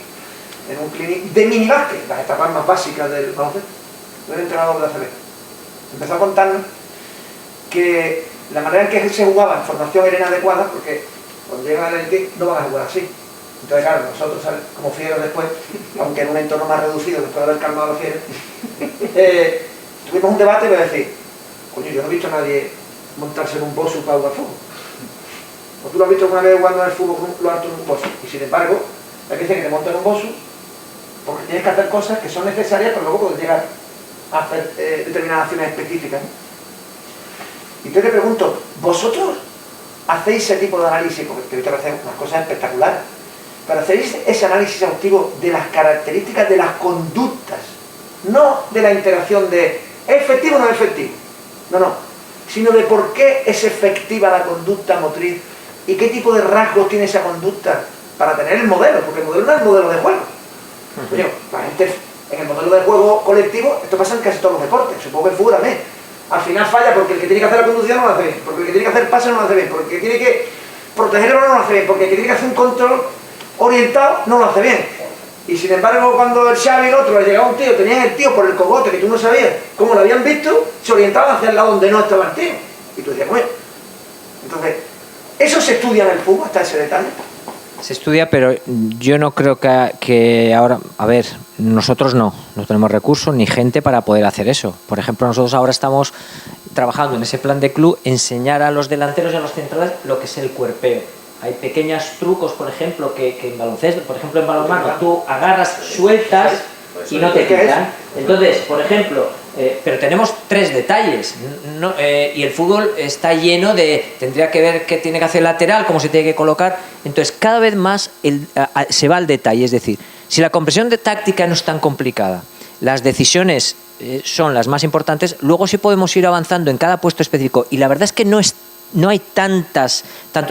en un clinic de minibásquet, las etapas más básicas del baloncesto, del entrenador de ACB. Empezó a contarnos que la manera en que se jugaba en formación era inadecuada, porque cuando llegan al elite no van a jugar así. Entonces, claro, nosotros como fieros después, aunque en un entorno más reducido, después de haber calmado a los fieros, tuvimos un debate y voy a decir, coño, yo no he visto a nadie montarse en un bosu para jugar fútbol. ¿O tú lo has visto alguna vez jugando en el fútbol lo alto en un bosu? Y sin embargo, hay veces que te montan en un bosu porque tienes que hacer cosas que son necesarias, pero luego puedes llegar a hacer determinadas acciones específicas. Y entonces te pregunto, ¿vosotros hacéis ese tipo de análisis? Porque te voy a hacer unas cosas espectaculares. Pero hacéis ese análisis exhaustivo de las características de las conductas, no de la interacción de ¿es efectivo o no es efectivo? No, sino de por qué es efectiva la conducta motriz y qué tipo de rasgos tiene esa conducta para tener el modelo, porque el modelo no es el modelo de juego. Coño, la gente en el modelo de juego colectivo, esto pasa en casi todos los deportes, supongo que el fútbol también. Al final falla porque el que tiene que hacer la conducción no lo hace bien, porque el que tiene que hacer el pase no lo hace bien, porque el que tiene que proteger el balón no lo hace bien, porque el que tiene que hacer un control orientado no lo hace bien. Y sin embargo, cuando el Xavi y el otro le llegaba un tío, tenían el tío por el cogote que tú no sabías cómo lo habían visto, se orientaban hacia el lado donde no estaba el tío. Y tú decías, bueno, entonces, ¿eso se estudia en el fútbol hasta ese detalle?
Se estudia, pero yo no creo que ahora... A ver, nosotros no tenemos recursos ni gente para poder hacer eso. Por ejemplo, nosotros ahora estamos trabajando en ese plan de club, enseñar a los delanteros y a los centrales lo que es el cuerpeo. Hay pequeños trucos, por ejemplo, que en baloncesto, por ejemplo en balonmano, tú agarras, sueltas y no te quitan. Entonces, por ejemplo, pero tenemos 3 detalles, y el fútbol está lleno de, tendría que ver qué tiene que hacer el lateral, cómo se tiene que colocar. Entonces, cada vez más se va al detalle, es decir, si la comprensión de táctica no es tan complicada, las decisiones son las más importantes, luego sí podemos ir avanzando en cada puesto específico. Y la verdad es que no hay tantos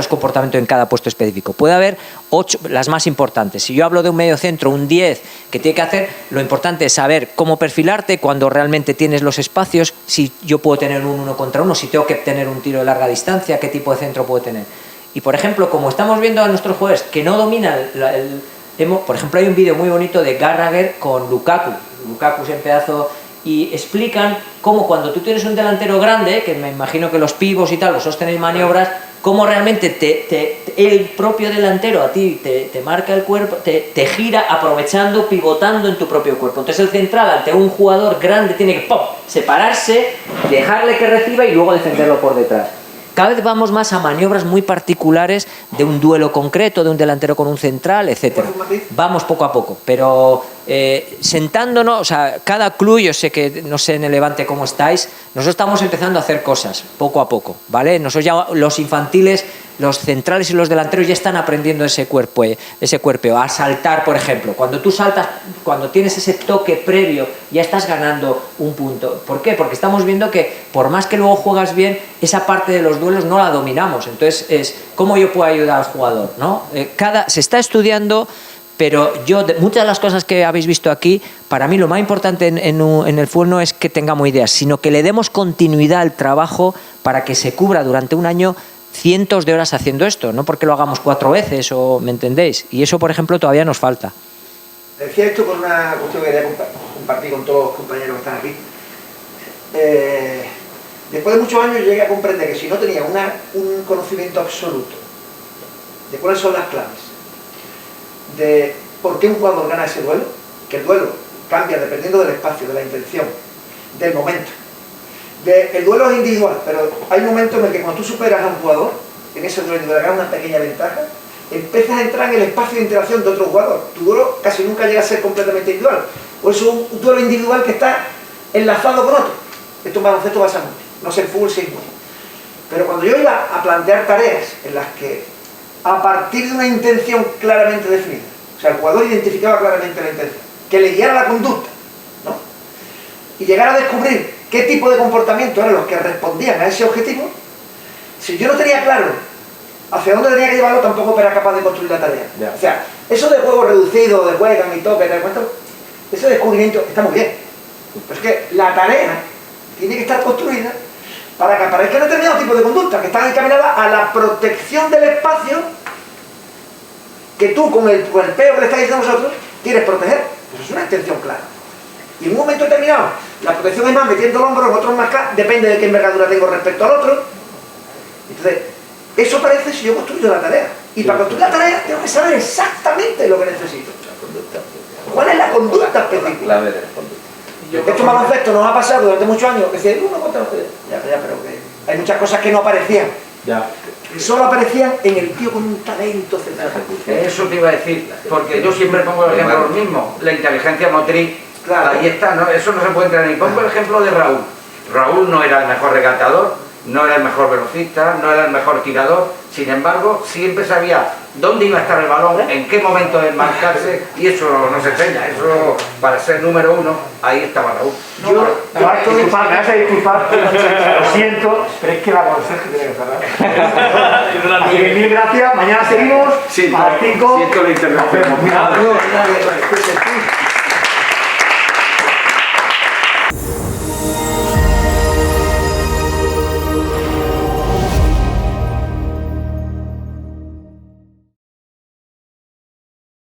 comportamientos en cada puesto específico. Puede haber 8, las más importantes. Si yo hablo de un medio centro, un 10, que tiene que hacer, lo importante es saber cómo perfilarte cuando realmente tienes los espacios, si yo puedo tener un 1 contra 1, si tengo que tener un tiro de larga distancia, qué tipo de centro puedo tener. Y, por ejemplo, como estamos viendo a nuestros jugadores que no dominan por ejemplo, hay un vídeo muy bonito de Gallagher con Lukaku. Lukaku es en pedazo... Y explican cómo cuando tú tienes un delantero grande, que me imagino que los pivos y tal, vosotros tenéis maniobras, cómo realmente el propio delantero a ti te marca el cuerpo, te gira aprovechando, pivotando en tu propio cuerpo. Entonces el central ante un jugador grande tiene que separarse, dejarle que reciba y luego defenderlo por detrás. Cada vez vamos más a maniobras muy particulares de un duelo concreto, de un delantero con un central, etc. Vamos poco a poco, pero sentándonos, o sea, cada club, yo sé que, no sé en el Levante cómo estáis, nosotros estamos empezando a hacer cosas, poco a poco, ¿vale? Nosotros ya, los infantiles, los centrales y los delanteros ya están aprendiendo ese cuerpo, a saltar, por ejemplo. Cuando tú saltas, cuando tienes ese toque previo, ya estás ganando un punto. ¿Por qué? Porque estamos viendo que, por más que luego juegas bien, esa parte de los duelos no la dominamos. Entonces, es cómo yo puedo ayudar al jugador, ¿no? Se está estudiando, pero muchas de las cosas que habéis visto aquí, para mí lo más importante en el fútbol no es que tengamos ideas, sino que le demos continuidad al trabajo para que se cubra durante un año cientos de horas haciendo esto, no porque lo hagamos 4 veces, ¿me entendéis? Y eso, por ejemplo, todavía nos falta.
Decía esto por una cuestión que quería compartir con todos los compañeros que están aquí. Después de muchos años llegué a comprender que si no tenía un conocimiento absoluto de cuáles son las claves, de por qué un jugador gana ese duelo, que el duelo cambia dependiendo del espacio, de la intención, del momento. El duelo es individual, pero hay momentos en el que cuando tú superas a un jugador, en ese duelo individual ganas una pequeña ventaja, empiezas a entrar en el espacio de interacción de otro jugador. Tu duelo casi nunca llega a ser completamente individual. O es un duelo individual que está enlazado con otro. Esto en baloncesto pasa mucho. No sé, en fútbol sí es mucho. Pero cuando yo iba a plantear tareas en las que, a partir de una intención claramente definida, o sea, el jugador identificaba claramente la intención, que le guiara la conducta, ¿no? Y llegara a descubrir qué tipo de comportamientos eran los que respondían a ese objetivo, si yo no tenía claro hacia dónde tenía que llevarlo, tampoco era capaz de construir la tarea. O sea, eso de juego reducido, de juegan y toque, ese descubrimiento está muy bien. Pero es que la tarea tiene que estar construida para que aparezcan determinados tipos de conductas que están encaminadas a la protección del espacio que tú, con el peo que le estáis diciendo a vosotros, quieres proteger. Eso es una intención clara. Y en un momento determinado, la protección es más metiendo el hombro, en otros más acá, depende de qué envergadura tengo respecto al otro. Entonces, eso parece si yo construyo la tarea. Y para construir la tarea tengo que saber exactamente lo que necesito. ¿Cuál es la conducta específica? Esto en baloncesto nos ha pasado durante muchos años, que decía, uno contra otro. Ya, pero que hay muchas cosas que no aparecían. Solo aparecían en el tío con un talento central.
Eso te iba a decir, porque yo siempre pongo el ejemplo lo mismo, la inteligencia motriz, claro. Ahí está, ¿no? Eso no se puede entrar ni. Pongo el ejemplo de Raúl. Raúl no era el mejor regatador, no era el mejor velocista, no era el mejor tirador, sin embargo, siempre sabía dónde iba a estar el balón, en qué momento de marcarse, y eso no se enseña, eso para ser número 1, ahí estaba Raúl.
Me vas a disculpar, lo siento, pero es que la conserje tiene que cerrar. Así que mil gracias, mañana seguimos a las 5.
Siento la intervención.